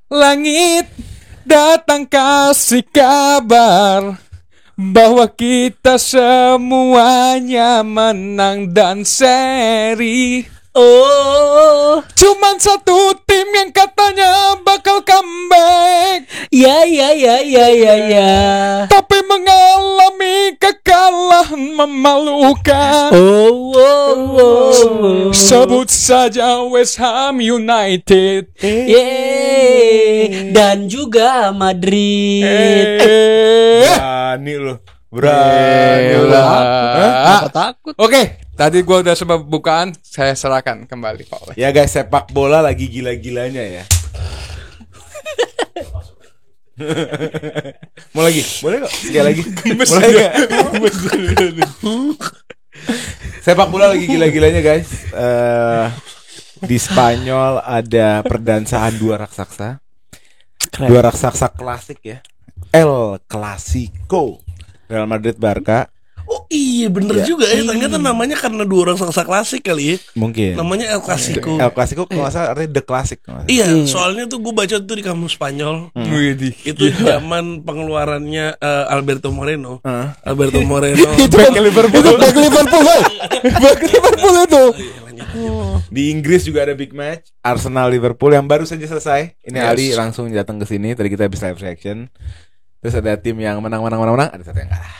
Langit datang kasih kabar bahwa kita semuanya menang dan seri. Oh, Cuman satu tim yang katanya bakal comeback, ya. tapi mengalami kekalahan memalukan. Oh. Sebut saja West Ham United. Yeay. Dan juga Madrid. Berani lo. Berani lo. Apa takut? Oke, tadi gua udah sebab bukaan, saya serahkan kembali Pak Oleh. Ya guys, sepak bola lagi gila-gilanya ya. Mau lagi? Boleh kok. Sekali lagi. Mulai nggak? Sepak bola lagi gila-gilanya guys. Di Spanyol ada perdansaan dua raksasa. Keren. Dua raksasa klasik ya. El Clasico. Real Madrid Barca. Oh iya bener juga ya. Ternyata namanya karena dua orang raksasa klasik kali ya. Mungkin. Namanya El Clasico. El Clasico kalau nggak salah artinya The Classic. Iya, soalnya tuh gue baca tuh di kamus Spanyol. Itu zaman pengeluarannya Alberto Moreno. Alberto Moreno. Itu back Liverpool. Itu back Liverpool. Back Liverpool itu. Di Inggris juga ada big match Arsenal Liverpool yang baru saja selesai. Ini Ali langsung datang ke sini. Tadi kita habis live reaction. Terus ada tim yang menang. Ada satu yang kalah.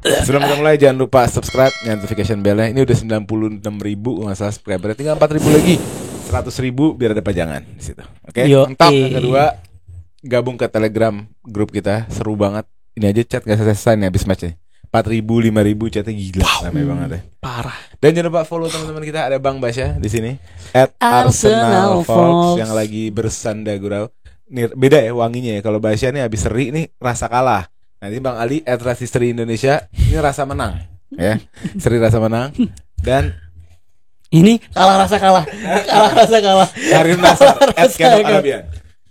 Sebelum kita mulai jangan lupa subscribe, nyalain notification bell-nya. Ini udah 96.000 nggak salah subscriber. Tinggal 4.000 lagi. 100.000 biar ada pajangan di situ. Oke. Mantap. Yang kedua, gabung ke Telegram grup kita, seru banget. Ini aja chat nggak selesai nih habis match nih. 4.000, 5.000 chatnya gila, ramai banget ya. Parah. Dan jangan lupa follow teman-teman kita, ada Bang Basya di sini Arsenal @ArsenalFox Fox yang lagi bersanda gurau. Nih beda ya wanginya ya. Kalau Basya nih habis seri nih rasa kalah. Nanti Bang Ali @Rasistri Indonesia ini rasa menang ya. Seri rasa menang. Dan Ini kalah rasa kalah. Karim Nasar @Arabian.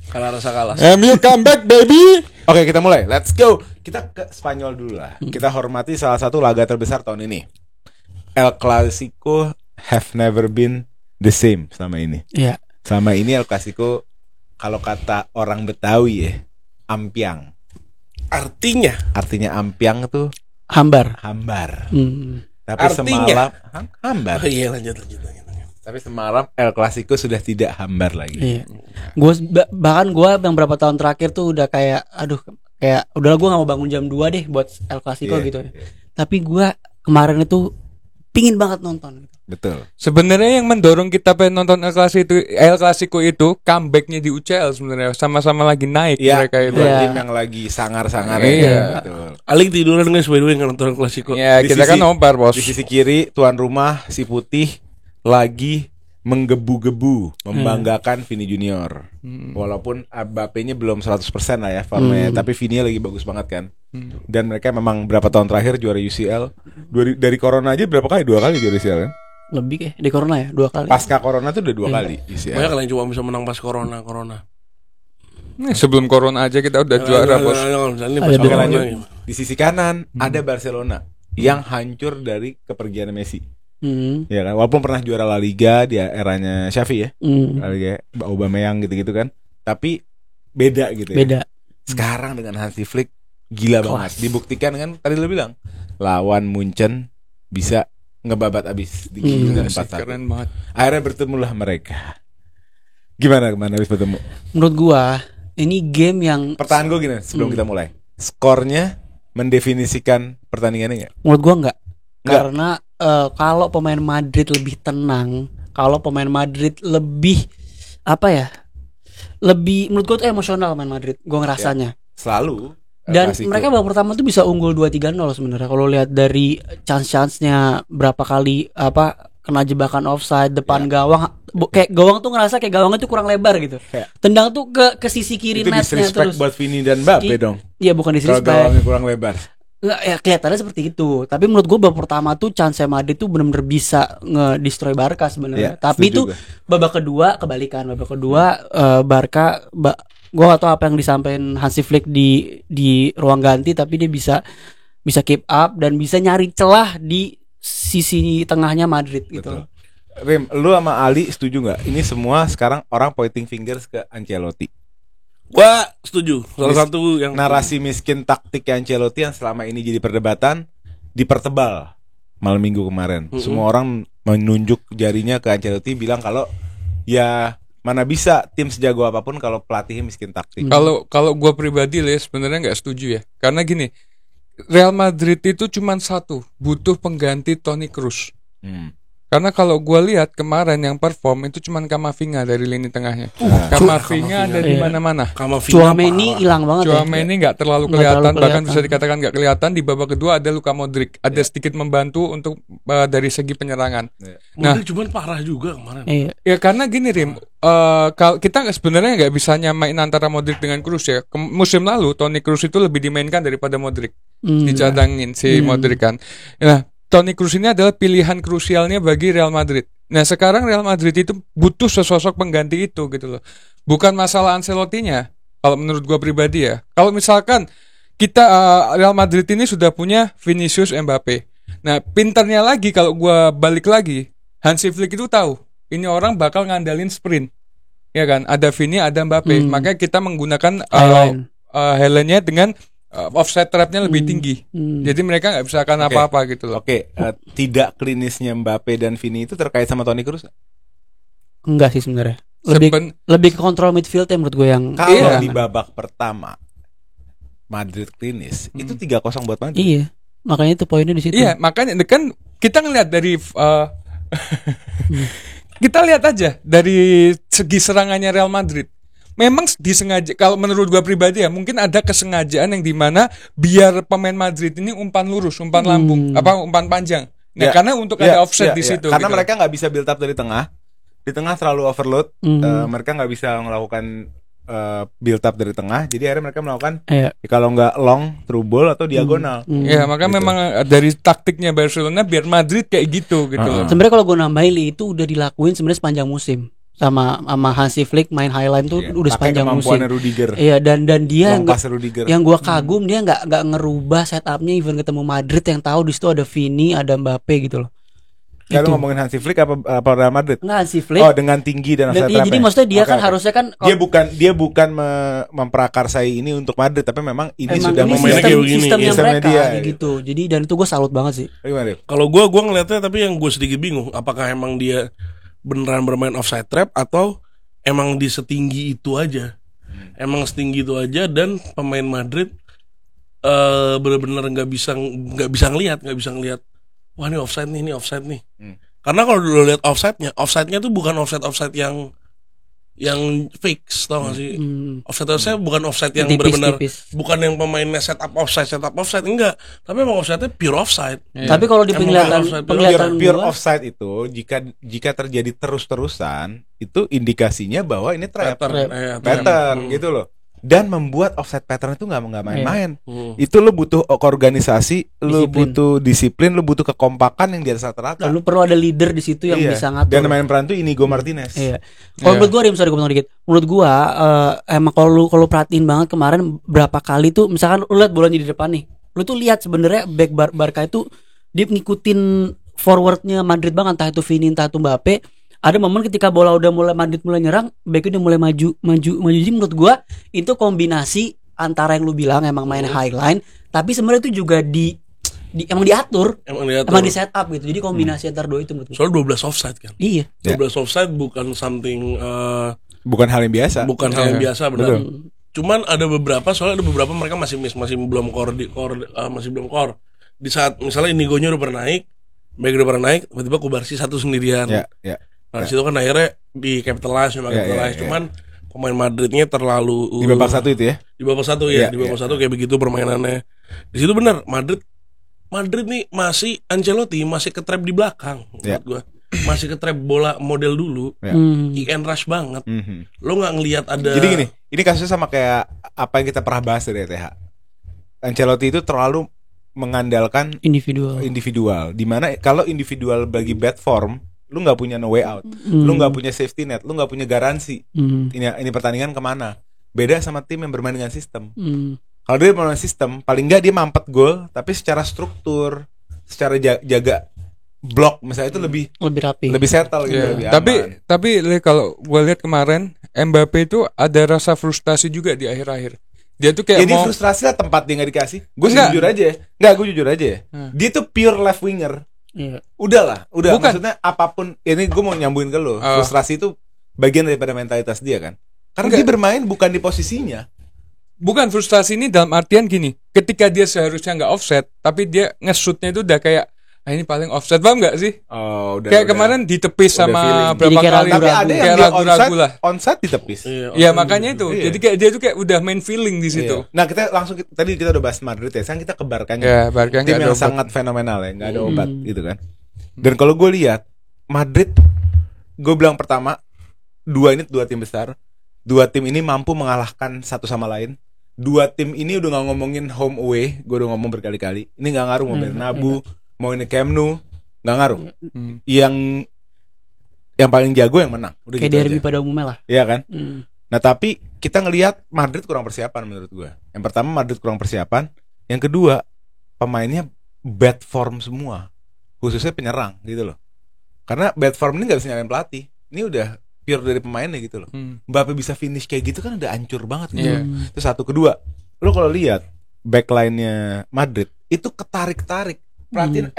Kalah rasa kalah. MU comeback baby. Oke, kita mulai. Let's go. Kita ke Spanyol dulu lah. Kita hormati salah satu laga terbesar tahun ini. El Clasico have never been the same selama ini. Iya. Selama ini El Clasico kalau kata orang Betawi ya, ampiang. Artinya ampiang tuh Hambar. hambar. Tapi Artinya? semalam hambar. Oh iya lanjut. Tapi semalam El Clasico sudah tidak hambar lagi. Iya. Bahkan gue yang berapa tahun terakhir tuh udah kayak udahlah gue nggak mau bangun jam 2 deh buat El Clasico Iya, gitu. iya. Tapi gue kemarin itu pingin banget nonton. Betul. Sebenarnya yang mendorong kita pengen nonton El Clasico itu comebacknya di UCL sebenarnya, sama-sama lagi naik mereka itu. Dua Iya. tim yang lagi sangar-sangar. Iya. Betul. Alik tiduran guys by the way nonton Klasiko. Ya, Di kita sisi- kan nobar, Bos. Di sisi kiri tuan rumah si putih lagi menggebu-gebu membanggakan Vini Junior. Walaupun Mbappe-nya belum 100% lah ya formnya, tapi Vini lagi bagus banget kan. Dan mereka memang berapa tahun terakhir juara UCL. Dari Corona aja berapa kali? 2 kali juara UCL kan. Lebih kayak di Corona ya 2 kali. Pasca Corona tuh udah 2 kali UCL. Banyak yang cuma bisa menang pas corona. Sebelum corona aja kita udah juara, Bos. Ini Ada pas Oke, dua. corona. lanjut. Di sisi kanan ada Barcelona yang hancur dari kepergian Messi. Ya kan, walaupun pernah juara La Liga di eranya Xavi ya. La Liga Aubameyang gitu-gitu kan. Tapi beda gitu ya. Beda. Sekarang dengan Hansi Flick gila banget. Dibuktikan kan tadi lo bilang lawan Munchen bisa ngebabat abis di Gila sih, 4-1. keren banget. Akhirnya bertemulah mereka. Gimana habis bertemu? Menurut gua ini game yang Pertahanan gue gini sebelum kita mulai. Skornya mendefinisikan pertandingannya nggak? menurut gua enggak. Enggak. Karena kalau pemain Madrid lebih tenang, kalau pemain Madrid lebih apa ya? Lebih menurut gua tuh emosional pemain Madrid, gua ngerasanya. Selalu. Dan Klasiko. mereka babak pertama tuh bisa unggul 2-3-0 sebenarnya. Kalau lihat dari chance-chance-nya berapa kali kena jebakan offside depan gawang, kayak gawang tuh ngerasa kayak gawangnya tuh kurang lebar gitu. Kayak- Tendang tuh ke sisi kiri itu netnya disrespect terus. buat Vini dan Mbappe dong. Iya bukan Kalau disrespect. gawangnya kurang lebar. Nggak, ya kelihatannya seperti itu. Tapi menurut gue babak pertama tuh chance Madrid tuh benar-benar bisa nge-destroy Barca sebenarnya. Iya, Tapi itu setuju babak kedua kebalikan. Babak kedua Barca gue gak tahu apa yang disampaikan Hansi Flick di ruang ganti, tapi dia bisa keep up dan bisa nyari celah di sisi tengahnya Madrid gitu. Rim, lu sama Ali setuju nggak? Ini semua sekarang orang pointing fingers ke Ancelotti. Gua setuju. Salah satu yang narasi miskin taktik Ancelotti yang selama ini jadi perdebatan dipertebal malam minggu kemarin. Semua orang menunjuk jarinya ke Ancelotti, bilang kalau ya mana bisa tim sejago apapun kalau pelatihnya miskin taktik. Kalau gue pribadi sebenarnya nggak setuju ya, karena gini, Real Madrid itu cuma satu, butuh pengganti Toni Kroos. Karena kalau gue lihat kemarin yang perform itu cuma Camavinga dari lini tengahnya. Camavinga ada di mana-mana. Chouameni hilang banget. Chouameni nggak terlalu kelihatan, bahkan bisa dikatakan nggak kelihatan. Di babak kedua ada Luka Modric, ada sedikit membantu untuk dari segi penyerangan. Nah, Modric cuma parah juga kemarin. Ya karena gini Rim, kalau kita sebenarnya nggak bisa nyamain antara Modric dengan Kroos ya. Musim lalu Toni Kroos itu lebih dimainkan daripada Modric, dicadangin si Modric kan. Nah, Toni Kroos ini adalah pilihan krusialnya bagi Real Madrid. Nah sekarang Real Madrid itu butuh sesosok pengganti itu gitu loh. Bukan masalah Ancelotti-nya. Kalau menurut gua pribadi ya. Kalau misalkan kita Real Madrid ini sudah punya Vinicius, Mbappe. Nah pintarnya lagi kalau gua balik lagi, Hansi Flick itu tahu ini orang bakal ngandalin sprint. Ya kan? Ada Vini, ada Mbappe. Makanya kita menggunakan Highline-nya dengan offside trapnya lebih tinggi. Jadi mereka nggak bisa akan apa-apa gitu loh. Tidak klinisnya Mbappe dan Vini itu terkait sama Toni Kroos? Enggak sih sebenarnya. Lebih ke kontrol midfield ya menurut gue yang kalau di babak pertama Madrid klinis itu 3-0 buat Madrid. Iya. Makanya itu poinnya di situ. Iya, makanya kan kita ngelihat dari kita lihat aja dari segi serangannya Real Madrid. Memang disengaja, kalau menurut gua pribadi ya, mungkin ada kesengajaan yang dimana biar pemain Madrid ini umpan lurus, umpan lambung, umpan panjang. Nah, karena untuk ada offset di situ. Karena gitu. mereka nggak bisa build up dari tengah, di tengah terlalu overload, mereka nggak bisa melakukan build up dari tengah, jadi akhirnya mereka melakukan kalau nggak long, through ball atau diagonal. Ya, maka gitu. memang dari taktiknya Barcelona biar Madrid kayak gitu loh. Sebenarnya kalau gue nambahin itu udah dilakuin sebenarnya sepanjang musim. Sama Hansi Flick main Highline tuh udah sepanjang musim. Rudiger. Iya, dan dia yang gua kagum dia nggak ngerubah setupnya even ketemu Madrid yang tahu di situ ada Vini, ada Mbappe gitu loh. Ya lu ngomongin Hansi Flick apa Real Madrid? Nggak, Hansi Flick. Oh, dengan tinggi dan offside trap. Jadi maksudnya dia harusnya kan dia bukan memprakarsai ini untuk Madrid, tapi memang ini sudah sistemnya mereka gitu. Jadi dan itu gue salut banget sih. Kalau gue ngeliatnya, tapi yang gue sedikit bingung, apakah emang dia beneran bermain offside trap atau emang di setinggi itu aja. Emang setinggi itu aja dan pemain Madrid benar-benar nggak bisa ngelihat. Wah, ini offside nih. Karena kalau dulu lihat offside-nya tuh bukan offside yang fix, tau gak sih? Offside bukan offside yang benar-benar, bukan yang pemainnya set up offside enggak, tapi emang offside-nya pure offside. Tapi kalau di penglihatan pure offside itu jika terjadi terus-terusan, itu indikasinya bahwa ini pattern gitu loh. Dan membuat offside pattern itu nggak main-main. Itu lo butuh organisasi, lo butuh disiplin, lo butuh kekompakan yang di atas rata-rata. Lo perlu ada leader di situ yang bisa ngatur. Dan main peran tuh Inigo Martinez. Kalau menurut gue, sorry gue potong dikit. Menurut gue emang kalau perhatiin banget kemarin berapa kali tuh, misalkan lo lihat bolanya di depan nih, lo tuh lihat sebenarnya back Barca itu dia ngikutin forwardnya Madrid banget, entah itu Vini, entah itu Mbappe. Ada momen ketika bola udah Madrid mulai nyerang, backnya udah mulai maju. Jadi menurut gua itu kombinasi antara yang lu bilang emang main highline, tapi sebenarnya itu juga emang diatur, emang di setup gitu. Jadi kombinasi antara dua itu menurut gua. Soalnya 12 offside kan. Iya. 12 offside bukan something bukan hal yang biasa. Bukan hal yang biasa, benar. Cuman ada beberapa mereka masih belum core. Di saat misalnya Inigonya udah pernah naik, back udah pernah naik, tiba-tiba Kubarsi satu sendirian. Nah, situ kan akhirnya di capitalize. Cuman pemain Madridnya terlalu di babak satu itu ya. Di babak satu kayak begitu permainannya. Di situ benar Madrid nih masih Ancelotti masih ketrap di belakang menurut gua. Masih ketrap bola model dulu. Kick and rush banget. Lo enggak ngelihat ada. Jadi gini, ini kasusnya sama kayak apa yang kita pernah bahas dari ETH. Ancelotti itu terlalu mengandalkan individual. Dimana kalau individual bagi bad form, lu nggak punya no way out, lu nggak punya safety net, lu nggak punya garansi. Ini pertandingan kemana? Beda sama tim yang bermain dengan sistem. Kalau dia bermain sistem, paling nggak dia mampet gol, tapi secara struktur, secara jaga blok misalnya itu lebih rapi, lebih settle gitu, lebih aman. Tapi kalau gue lihat kemarin Mbappe itu ada rasa frustasi juga di akhir-akhir. Dia tuh kayak mau frustrasi lah tempat dia nggak dikasih. Gue jujur aja ya. Dia tuh pure left winger. Iya. Udah Bukan. Maksudnya apapun ini gue mau nyambungin ke lo. Frustrasi itu bagian daripada mentalitas dia kan. Karena dia bermain bukan di posisinya. Bukan, frustasi ini dalam artian gini, ketika dia seharusnya nggak offset, tapi dia nge-shootnya itu udah kayak ini paling offset, paham nggak sih? Kayak kemarin ditepis sama berapa kali. Tapi ada yang ragu-ragu lah. Onside ditepis. Iya, makanya itu. Jadi kayak dia tuh kayak udah main feeling di situ. Nah, kita langsung tadi kita udah bahas Madrid ya. Sekarang kita ke Barkanya. Ya, Barca tim yang sangat fenomenal ya, nggak ada obat gitu kan. Dan kalau gue lihat Madrid, gue bilang pertama, dua tim besar. Dua tim ini mampu mengalahkan satu sama lain. Dua tim ini udah nggak ngomongin home away, gue udah ngomong berkali-kali. Ini nggak ngaruh mau Bernabeu, mau ini Camp Nou, nggak ngaruh. Yang paling jago yang menang. Udah kayak gitu derby aja. pada umumnya lah. Iya kan? Nah tapi kita ngelihat Madrid kurang persiapan menurut gue. Yang pertama Madrid kurang persiapan. Yang kedua pemainnya bad form semua, khususnya penyerang gitu loh. Karena bad form ini nggak bisa nyalain pelatih. Ini udah pure dari pemainnya gitu loh. Mbappe bisa finish kayak gitu kan udah hancur banget gitu. Terus satu, kedua, lo kalau lihat backline-nya Madrid itu ketarik-tarik. Perhatiin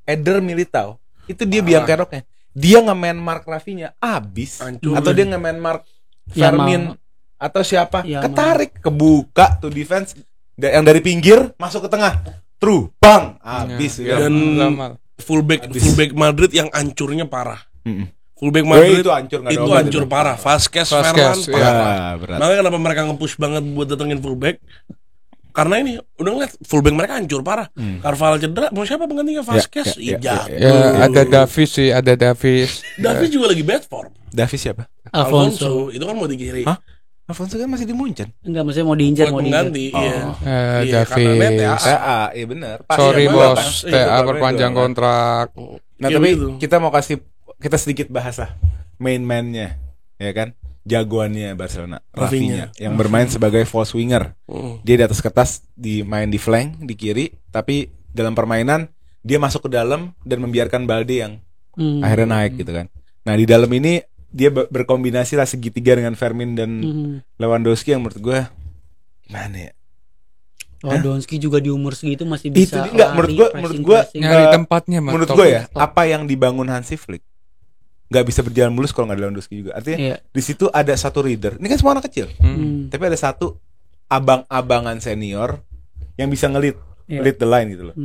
Eder Militao. Itu dia biang keroknya. Dia nge-man mark Rafinha abis hancur. Atau dia nge-man mark Fermin atau siapa? Ketarik, kebuka tuh defense yang dari pinggir masuk ke tengah. True, bang, abis. Dan fullback Madrid yang hancurnya parah. Fullback Madrid itu hancur parah. Vasquez, Ferland parah. Makanya kenapa mereka nge-push banget buat datengin fullback? Karena ini udah ngeliat fullback mereka hancur parah. Carvalho cedera, mau siapa penggantinya? Vasquez, ada Davies sih, ada Davies. Davies juga lagi bad form. Davies siapa? Alfonso. Itu kan mau di kiri. Hah? Alfonso kan masih di Munchen. Enggak, maksudnya mau diincar, mau diganti. Davies. Iya benar. Sorry bos, TA perpanjang kontrak. Nah tapi kita mau kita sedikit bahas lah main man-nya, ya kan? Jagoannya Barcelona, Rafinha, yang bermain sebagai false winger. Dia di atas kertas main di flank, di kiri, tapi dalam permainan dia masuk ke dalam dan membiarkan Balde yang akhirnya naik gitu kan. Nah, di dalam ini dia berkombinasi lah segitiga dengan Fermin dan Lewandowski yang menurut gue gimana ya? Lewandowski juga di umur segitu masih bisa. Itu enggak, menurut gue nyari tempatnya. Menurut gue ya, apa yang dibangun Hansi Flick nggak bisa berjalan mulus kalau nggak ada Lewandowski juga. Artinya di situ ada satu leader. Ini kan semua anak kecil, tapi ada satu abang-abangan senior yang bisa lead the line gitu loh.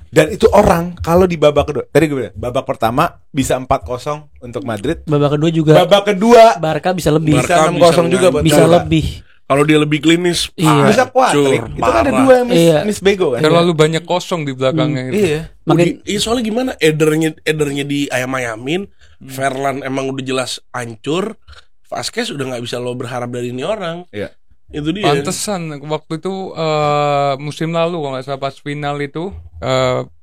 Dan itu orang kalau di babak kedua, tadi gue bilang babak pertama bisa 4-0 untuk Madrid. Babak kedua juga. Babak kedua Barca bisa lebih. Bisa 6-0 juga buat bisa lebih. Kalau dia lebih klinis, bisa kuat. Itu kan ada dua yang miss bego kan. Terlalu banyak kosong di belakangnya. Iya, soalnya gimana? Edernya di ayam-ayamin, Ferland emang udah jelas hancur. Vasquez udah nggak bisa lo berharap dari ini orang. Iya. Itu dia. Pantesan waktu itu musim lalu kalau nggak salah pas final itu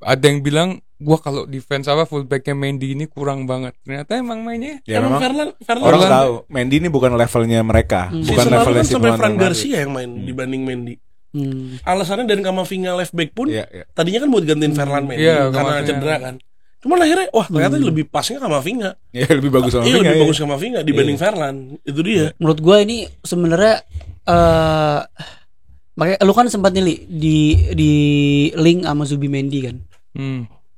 ada yang bilang gua kalau defense fullbacknya Mendy ini kurang banget. Ternyata emang mainnya. Ya, emang Ferland orang tahu Mendy ini bukan levelnya mereka, bukan levelnya si sampai Fran Garcia yang main dibanding Mendy. Alasannya dan Camavinga left back pun tadinya kan mau digantiin Ferland Mendy karena cedera kan. Cuman akhirnya ternyata lebih pasnya Camavinga. Ya lebih bagus Camavinga. Iya lebih bagus Camavinga dibanding Ferland. Itu dia. Menurut gue ini sebenarnya makanya lu kan sempat nih di link sama Zubimendi kan.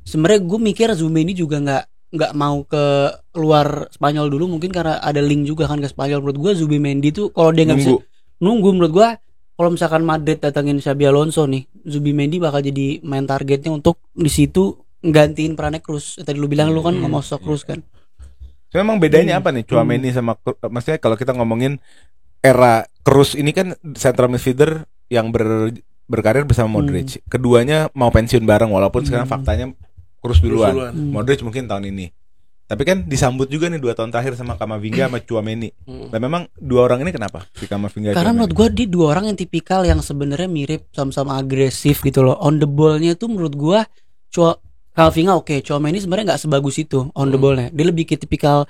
Sebenarnya gue mikir Zubimendi juga nggak mau ke luar Spanyol dulu mungkin karena ada link juga kan ke Spanyol. Menurut gue Zubimendi tuh kalau dia nggak bisa nunggu, menurut gue kalau misalkan Madrid datangin Xabi Alonso nih, Zubimendi bakal jadi main targetnya untuk di situ gantiin perannya Kroos. Tadi lu bilang lu kan mau sok Kroos kan. Memang bedanya apa nih Tchouaméni sama maksudnya kalau kita ngomongin era Kroos ini kan central midfielder yang berkarir bersama Modric. Keduanya mau pensiun bareng walaupun sekarang faktanya Kroos duluan. Modric mungkin tahun ini. Tapi kan disambut juga nih 2 tahun terakhir sama Camavinga sama Tchouaméni. Dan memang dua orang ini kenapa? Si Camavinga. Karena menurut gue dia dua orang yang tipikal yang sebenarnya mirip sama-sama agresif gitu loh. On the ball-nya tuh menurut gue Camavinga Tchouaméni sebenarnya nggak sebagus itu on the ball-nya. Dia lebih tipikal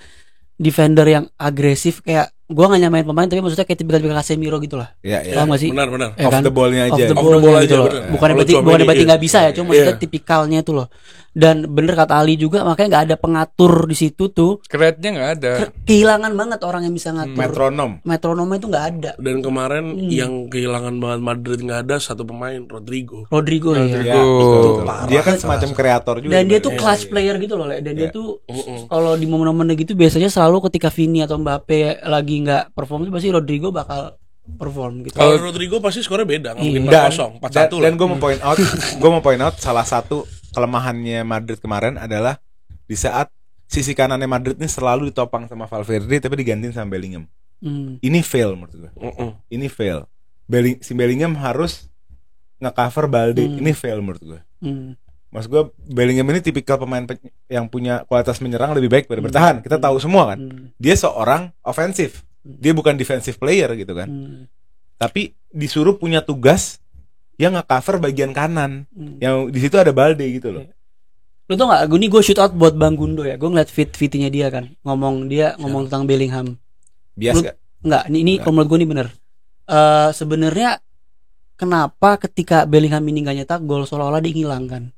defender yang agresif kayak gue nggak nyamain pemain tapi maksudnya kayak tipikal Casemiro gitu lah. Iya. Paham gak sih? Benar. Off the ball-nya aja. Off the ball aja gitu loh. Bukan berarti nggak bisa ya, cuma maksudnya tipikalnya itu loh. Dan bener kata Ali juga, makanya nggak ada pengatur di situ tuh. Create-nya nggak ada. Kehilangan banget orang yang bisa ngatur. Metronom itu nggak ada. Dan kemarin yang kehilangan banget Madrid nggak ada satu pemain, Rodrigo. Ya. Betul. Dia kan semacam kreator juga. Dan dia tuh clutch player gitu loh, dan dia tuh kalau di momen-momen gitu biasanya selalu ketika Vini atau Mbappe lagi nggak perform tuh pasti Rodrigo bakal perform gitu. Kalau Rodrigo pasti skornya beda, nggak mungkin 4-0, 4-1 dan gue mau point out salah satu kelemahannya Madrid kemarin adalah di saat sisi kanannya Madrid ini selalu ditopang sama Valverde tapi digantiin sama Bellingham. Ini fail menurut gue. Ini fail. Bellingham harus nge-cover Balde. Ini fail menurut gue. Maksud gue Bellingham ini tipikal pemain yang punya kualitas menyerang lebih baik daripada bertahan. Kita tahu semua kan. Dia seorang ofensif. Dia bukan defensive player gitu kan. Tapi disuruh punya tugas yang nge-cover bagian kanan. Yang di situ ada Balde gitu loh. Lu tau gak, gue shoot out buat Bang Gundo ya. Gue ngeliat fitnya dia kan. Ngomong tentang Bellingham. Bias gak? Enggak, ini kalau menurut gue ini bener. Sebenarnya kenapa ketika Bellingham ini gak nyetak gol seolah-olah dihilangkan.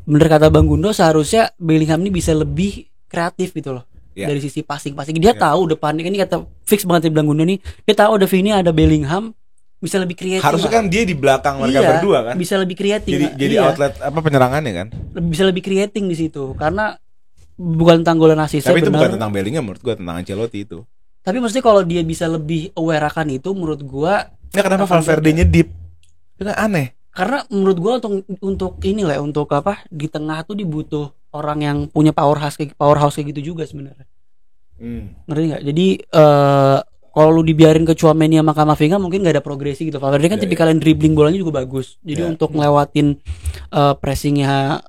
Bener kata Bang Gundo, seharusnya Bellingham ini bisa lebih kreatif gitu loh. Dari sisi passing. Dia tahu depannya, ini kata fix banget Bang Gundo nih. Dia tahu udah Vini ada Bellingham, bisa lebih kreatif. Harusnya kan dia di belakang mereka berdua kan. Bisa lebih kreatif. Jadi outlet penyerangannya kan. Bisa lebih creating di situ karena bukan tentang gol dan assist. Tapi itu bukan tentang Bellingham, menurut gue tentang Ancelotti itu. Tapi maksudnya kalau dia bisa lebih aware akan itu, menurut gue. Ya kenapa Valverde-nya deep? Itu kan aneh. Karena menurut gue untuk inilah untuk apa di tengah tuh dibutuh orang yang punya powerhouse kayak gitu juga sebenarnya. Ngerti nggak? Jadi kalau lu dibiarin ke Tchouaméni sama Camavinga mungkin nggak ada progresi gitu. Valverde kan tipikal yang dribbling bolanya juga bagus. Jadi untuk ngelewatin pressingnya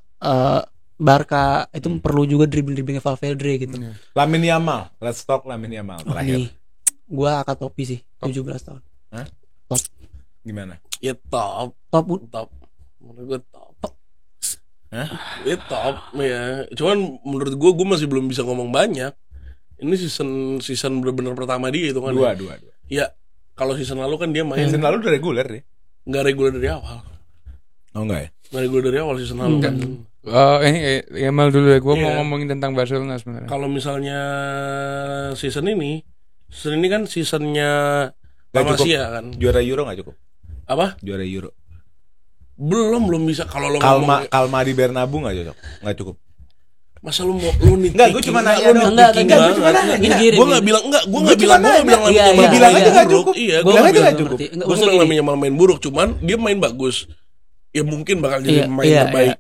Barca itu perlu juga dribblingnya Valverde gitu. Lamine Yamal, let's talk Lamine Yamal terakhir. Gua angkat topi sih, 17 tahun. Hah? Top. Gimana? Ya top. Menurut gue top. Hah? Ya top ya. Cuman menurut gue masih belum bisa ngomong banyak. Ini season benar-benar pertama dia itu kan. Dua. Ya, kalau season lalu kan dia main. Season lalu udah reguler deh. Enggak reguler dari awal. Oh enggak ya? Enggak reguler dari awal season lalu kan. Ini Yamal dulu ya. Gue mau ngomongin tentang Barcelona sebenarnya. Kalau misalnya season ini kan seasonnya Malaysia kan. Juara Euro enggak cukup. Apa? Juara Euro. Belum bisa kalau lo Kalma di Bernabeu enggak cukup. Masa lu mau nitpicking? Enggak, gue cuma nanya dong. Enggak, gue enggak bilang Gue bilang aja enggak cukup. Iya, gue bilang aja enggak cukup. Gue bilang namanya main buruk, cuman dia main bagus. Ya mungkin bakal jadi pemain terbaik.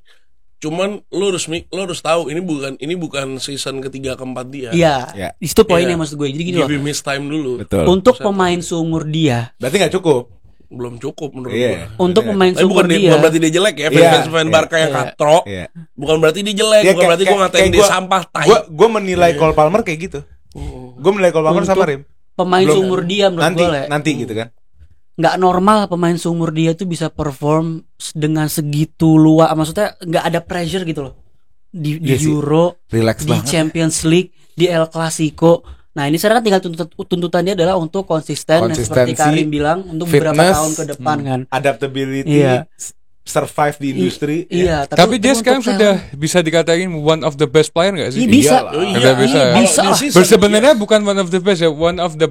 Cuman lo harus tahu ini bukan season ketiga keempat dia. Iya. Itu poinnya maksud gue. Jadi gini loh. Give him his time dulu. Betul. Untuk pemain seumur dia. Berarti enggak cukup. Belum cukup menurut gue. Untuk pemain seumur dia. Bukan berarti dia jelek ya. Fans Barca yang katro. Bukan berarti dia jelek. Bukan berarti gue ngatain dia sampah. Gue menilai Cole Palmer kayak gitu. Gue menilai Cole Palmer sama Rim. Pemain seumur dia menurut gue. Nanti gitu kan. Nggak normal pemain seumur dia tuh bisa perform dengan segitu luas. Maksudnya nggak ada pressure gitu loh. Di Euro, di Champions League, di El Clasico. Nah ini sekarang tinggal tuntutannya adalah untuk konsisten seperti Karim bilang untuk beberapa tahun ke depan kan. Adaptability, survive di industri. Iya. Tapi dia sekarang sudah bisa dikatakan one of the best player nggak sih? Bisa. Bisa. Sebenarnya bukan one of the best ya, one of the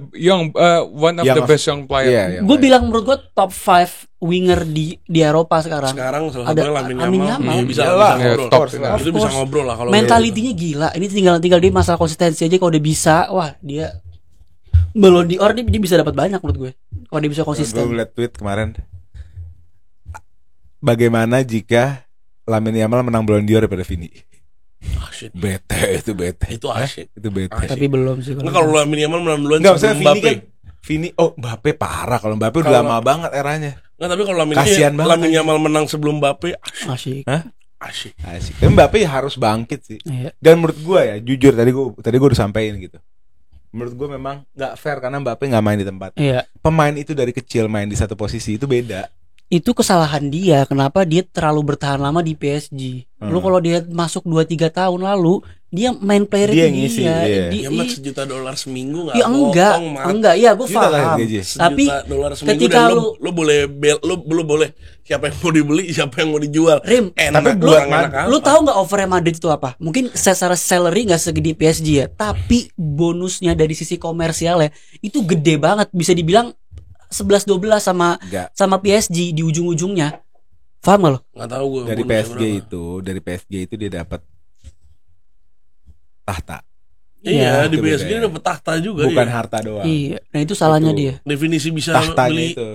best young player. Gue bilang menurut gue top 5 winger di Eropa sekarang. Sekarang salah satunya Lamine Yamal. Bisa ngobrol lah kalau mentalitinya gila. Ini tinggal dia masalah konsistensi aja. Kalau dia bisa, wah dia belum di dia bisa dapat banyak menurut gue. Kalau dia bisa konsisten. Gue liat tweet kemarin. Bagaimana jika Lamine Yamal menang Ballon d'Or daripada Vini? Bete. Itu bete. Tapi belum sih. Kalau Lamine Yamal menang duluan sebelum Mbappe. Vini, Mbappe parah. Kalau Mbappe udah lama banget eranya. Nggak, tapi kalau Lamine Yamal menang sebelum Mbappe Asyik. Tapi Mbappe harus bangkit sih. Dan menurut gue ya, jujur tadi gue udah sampein gitu. Menurut gue memang nggak fair karena Mbappe nggak main di tempat. Pemain itu dari kecil main di satu posisi itu beda. Itu kesalahan dia. Kenapa dia terlalu bertahan lama di PSG? Lu kalau dia masuk 2-3 tahun lalu, dia main player Dia dia. ngisi, iya. Dia mah $1 juta seminggu Ya enggak, ya gue paham. Tapi $1 seminggu ketika dan lu boleh lu boleh siapa yang mau dibeli, siapa yang mau dijual. Rim, tapi buat lu tahu nggak overnya Madrid itu apa? Mungkin secara salary nggak segede PSG ya, tapi bonusnya dari sisi komersialnya itu gede banget. Bisa dibilang 11-12 sama PSG di ujung-ujungnya. Paham gak lo? Nggak tahu gue. Dari PSG itu dia dapat tahta. Iya, di PSG dia dapat tahta juga. Bukan harta doang. Iya, nah itu salahnya dia. Definisi bisa tahtanya beli itu.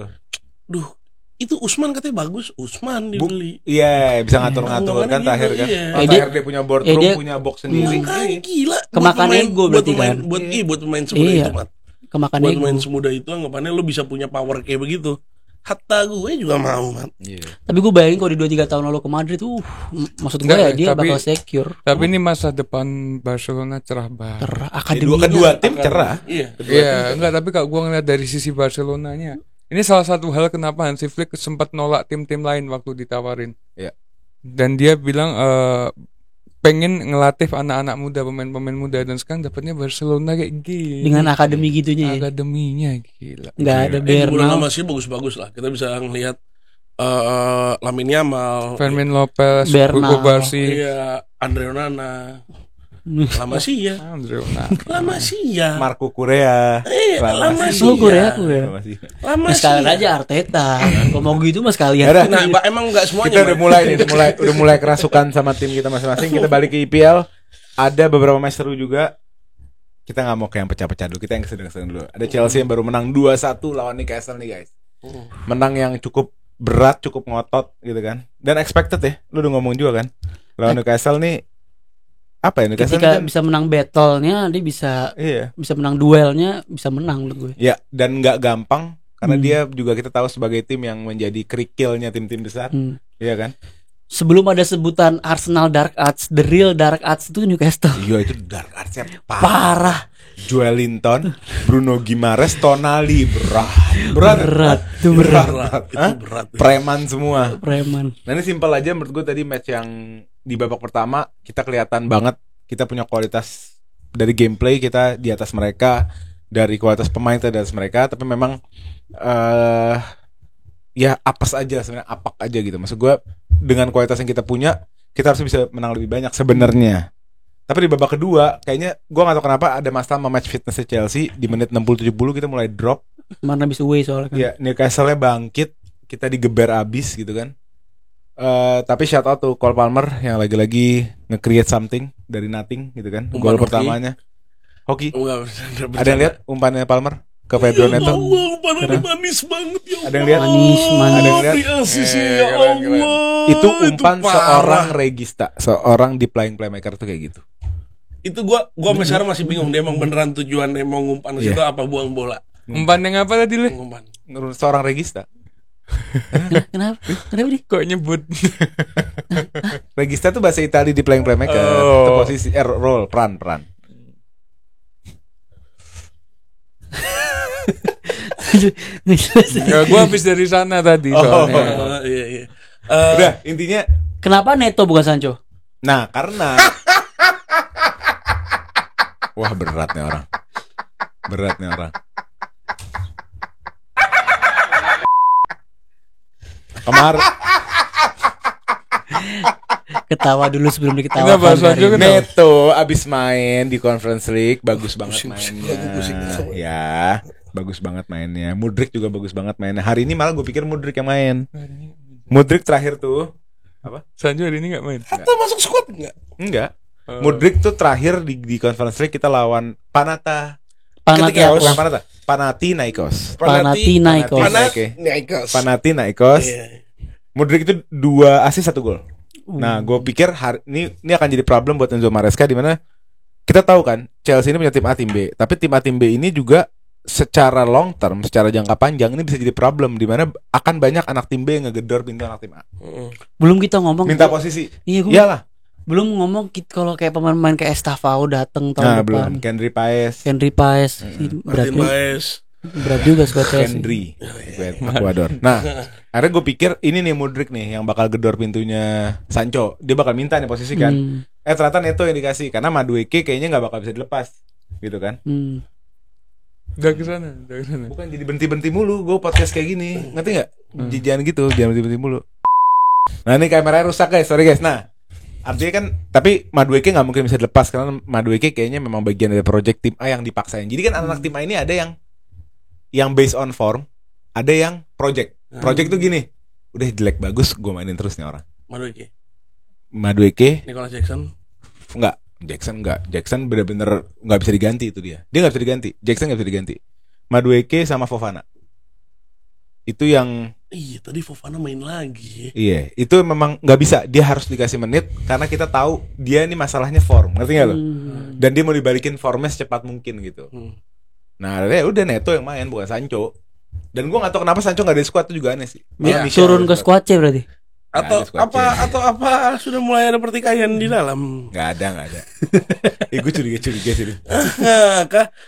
Itu Usman katanya bagus, Usman dibeli. Iya, bisa ngatur-ngatur kan Tahir kan. Tahir dia punya boardroom, punya box sendiri. Gila. Kemakan ego berarti kan. Buat pemain semuda itu, Mat. Kemakan buat ego. main semuda itu anggapannya lu bisa punya power kayak begitu. Hatta gue juga mau, Mat. Tapi gue bayangin kalau di 2-3 tahun lalu ke Madrid maksud gue ya dia bakal secure. Tapi ini masa depan Barcelona cerah banget. Kedua tim cerah. Iya, enggak, tapi kalau gue ngeliat dari sisi Barcelonanya, ini salah satu hal kenapa Hansi Flick sempat nolak tim-tim lain waktu ditawarin. Iya. Dan dia bilang pengen ngelatih anak-anak muda, pemain-pemain muda, dan sekarang dapatnya Barcelona kayak gini dengan akademi gitunya. Akademinya gila. Nggak ada Bernal. Masih bagus-bagus lah. Kita bisa ngelihat Lamine Yamal, Fermin Lopez, Bernal, Barsi, Andre Onana, La Masia, Marco Correa, La Masia. Korea. Lama sekalian aja Arteta. Kalau mau gitu mas kalian. Nah, emang nggak semuanya. Kita udah mulai kerasukan sama tim kita masing-masing. Kita balik ke IPL. Ada beberapa match seru juga. Kita nggak mau kayak yang pecah-pecah dulu. Kita yang sedang-sedang dulu. Ada Chelsea yang baru menang 2-1 lawan Newcastle nih guys. Menang yang cukup berat, cukup ngotot gitu kan. Dan expected ya. Lu udah ngomong juga kan. Lawan Newcastle nih. Apa ya, ketika bisa menang battle-nya, dia bisa menang duelnya, bisa menang menurut gue. Ya, dan nggak gampang karena dia juga kita tahu sebagai tim yang menjadi kerikilnya tim-tim besar, iya kan? Sebelum ada sebutan Arsenal Dark Arts, the real Dark Arts itu Newcastle. Iya, itu Dark Arts-nya parah. Joelinton, Bruno Guimaraes, Tonali berat. Itu berat. Preman semua. Nah ini simpel aja menurut gue tadi match yang di babak pertama kita kelihatan banget kita punya kualitas dari gameplay, kita di atas mereka, dari kualitas pemain kita di atas mereka, tapi memang ya apes aja sebenarnya, apak aja gitu. Maksud gue dengan kualitas yang kita punya kita harus bisa menang lebih banyak sebenarnya. Tapi di babak kedua kayaknya gue gak tahu kenapa ada masalah sama match fitness Chelsea. Di menit 60-70 kita mulai drop. Mana bisa away soalnya kan. Ya, Newcastle-nya bangkit, kita digeber abis gitu kan. Tapi shout out to Cole Palmer yang lagi-lagi nge-create something dari nothing gitu kan. Gol pertamanya hoki. Ada yang lihat umpannya Palmer ke Pedro Neto? Umpannya manis banget ya. Ada yang lihat? Ada yang lihat? Ya Allah. Itu umpan seorang regista, seorang di playmaker tuh kayak gitu. Itu gua sampai sekarang masih bingung dia emang beneran tujuannya mau ngumpan situ apa buang bola. Umpan yang apa tadi lu? Seorang regista. Kenapa nih? Kok nyebut? Regista tuh bahasa Italia di playmaker. Itu posisi role, peran. Ya, gua habis dari sana tadi soalnya. Iya. Udah, intinya kenapa Neto bukan Sancho? Nah, karena wah berat nih orang. Kemarin ketawa dulu sebelum diketawakan. Neto abis main di Conference League bagus banget mainnya. Ya, bagus banget mainnya. Mudryk juga bagus banget mainnya. Hari ini malah gue pikir Mudryk yang main. Mudryk terakhir tuh apa? Sancho hari ini nggak main. Atau masuk squad nggak? Enggak. Mudryk tuh terakhir di Conference League kita lawan Panathinaikos. Mudryk itu 2 assist 1 gol. Nah, gue pikir ini akan jadi problem buat Enzo Maresca, di mana kita tahu kan Chelsea ini punya tim A, tim B, tapi tim A, tim B ini juga secara long term, secara jangka panjang ini bisa jadi problem, di mana akan banyak anak tim B yang ngegedor pintu anak tim A. Belum kita ngomong minta posisi. Iyalah. Belum ngomong kalau kayak pemain kayak Estevao datang tahun depan. Belum. Henry Paes. Martin Paes. Berat juga squad Chelsea. Henry, Ecuador. Nah, akhirnya gue pikir ini nih Mudryk nih yang bakal gedor pintunya Sancho. Dia bakal minta nih posisi kan. Ternyata Neto yang dikasih karena Madueke kayaknya nggak bakal bisa dilepas, gitu kan? Udah ke sana. Bukan jadi berhenti mulu. Gue podcast kayak gini, ngerti nggak? Jangan gitu, jangan berhenti mulu. Nah ini kameranya rusak guys, sorry guys. Nah, artinya kan, tapi Madueke nggak mungkin bisa dilepas karena Madueke kayaknya memang bagian dari project tim A yang dipaksain. Jadi kan anak tim A ini ada yang based on form, ada yang project. Project tuh gini, udah jelek bagus, gue mainin terus nih orang. Madueke, Nicolas Jackson, Jackson bener-bener nggak bisa diganti itu dia nggak bisa diganti, Jackson nggak bisa diganti. Madueke sama Fofana, itu yang iya tadi Fofana main lagi. Iya, itu memang nggak bisa, dia harus dikasih menit karena kita tahu dia ini masalahnya form, ngerti nggak lo? Dan dia mau dibalikin formnya secepat mungkin gitu. Nah, ya udah Neto yang main bukan Sancho. Dan gue nggak tahu kenapa Sancho nggak ada squad itu juga aneh sih. Ya, turun ke squad C berarti. Atau apa sudah mulai ada pertikaian di dalam? Nggak ada. Gue curiga sih.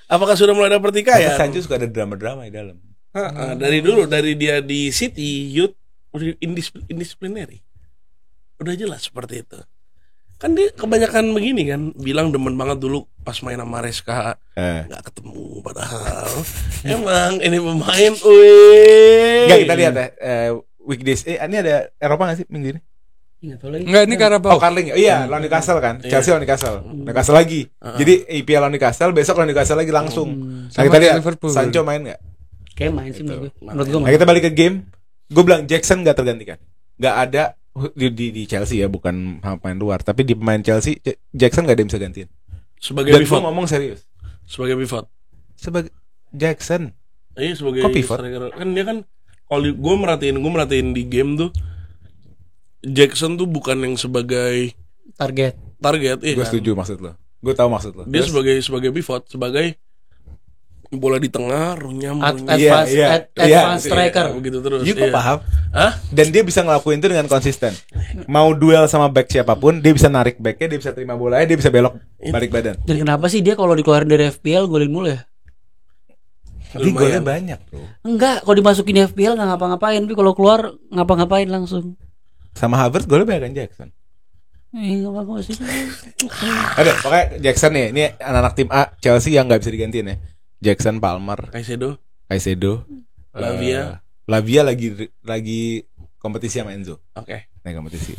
Apakah sudah mulai ada pertikaian? Sancho suka ada drama di dalam. Dari dulu, dari dia di City Youth indisciplinary, udah jelas seperti itu. Kan dia kebanyakan begini kan, bilang demen banget dulu pas main sama Maresca, nggak ketemu padahal emang ini pemain, Nggak, kita lihat ya weekdays. Ini ada Eropa nggak sih minggu ini? Enggak, ini Carabao. Carling. Iya, lawan Newcastle kan. Chelsea lawan Newcastle. Newcastle lagi. Jadi EPL lawan Newcastle, besok lawan Newcastle lagi langsung. Nah, kita lihat Sancho main nggak? Kayak main sih menurut gue. Nah, kita balik ke game. Gue bilang Jackson nggak tergantikan. Nggak ada di Chelsea ya, bukan pemain luar, tapi di pemain Chelsea Jackson nggak ada yang bisa gantiin. Sebagai pivot. Gue ngomong serius. Sebagai pivot. Sebagai Jackson. Iya sebagai pivot. Kan dia kan kalau gue merhatiin di game tuh Jackson tuh bukan yang sebagai target. Iya. Gue setuju maksud lo. Gue tahu maksud lo. Dia sebagai pivot, sebagai bola di tengah, runyam. Advance striker begitu terus. Iya, gue paham. Dan dia bisa ngelakuin itu dengan konsisten. Mau duel sama back siapapun, dia bisa narik backnya, dia bisa terima bolanya, dia bisa belok balik badan. Dan kenapa sih dia kalau dikeluarin dari FPL golin mulu ya? Tapi golnya banyak bro. Enggak, kalau dimasukin di FPL nggak ngapa-ngapain, tapi kalau keluar ngapa-ngapain langsung. Sama Havertz golnya banyak kan Jackson. Nggak apa-apa sih. Ada, pokoknya Jackson nih, ini anak-anak tim A Chelsea yang nggak bisa digantiin ya. Jackson, Palmer, Caicedo, Lavia lagi kompetisi sama Enzo. Oke. Nah, kompetisi.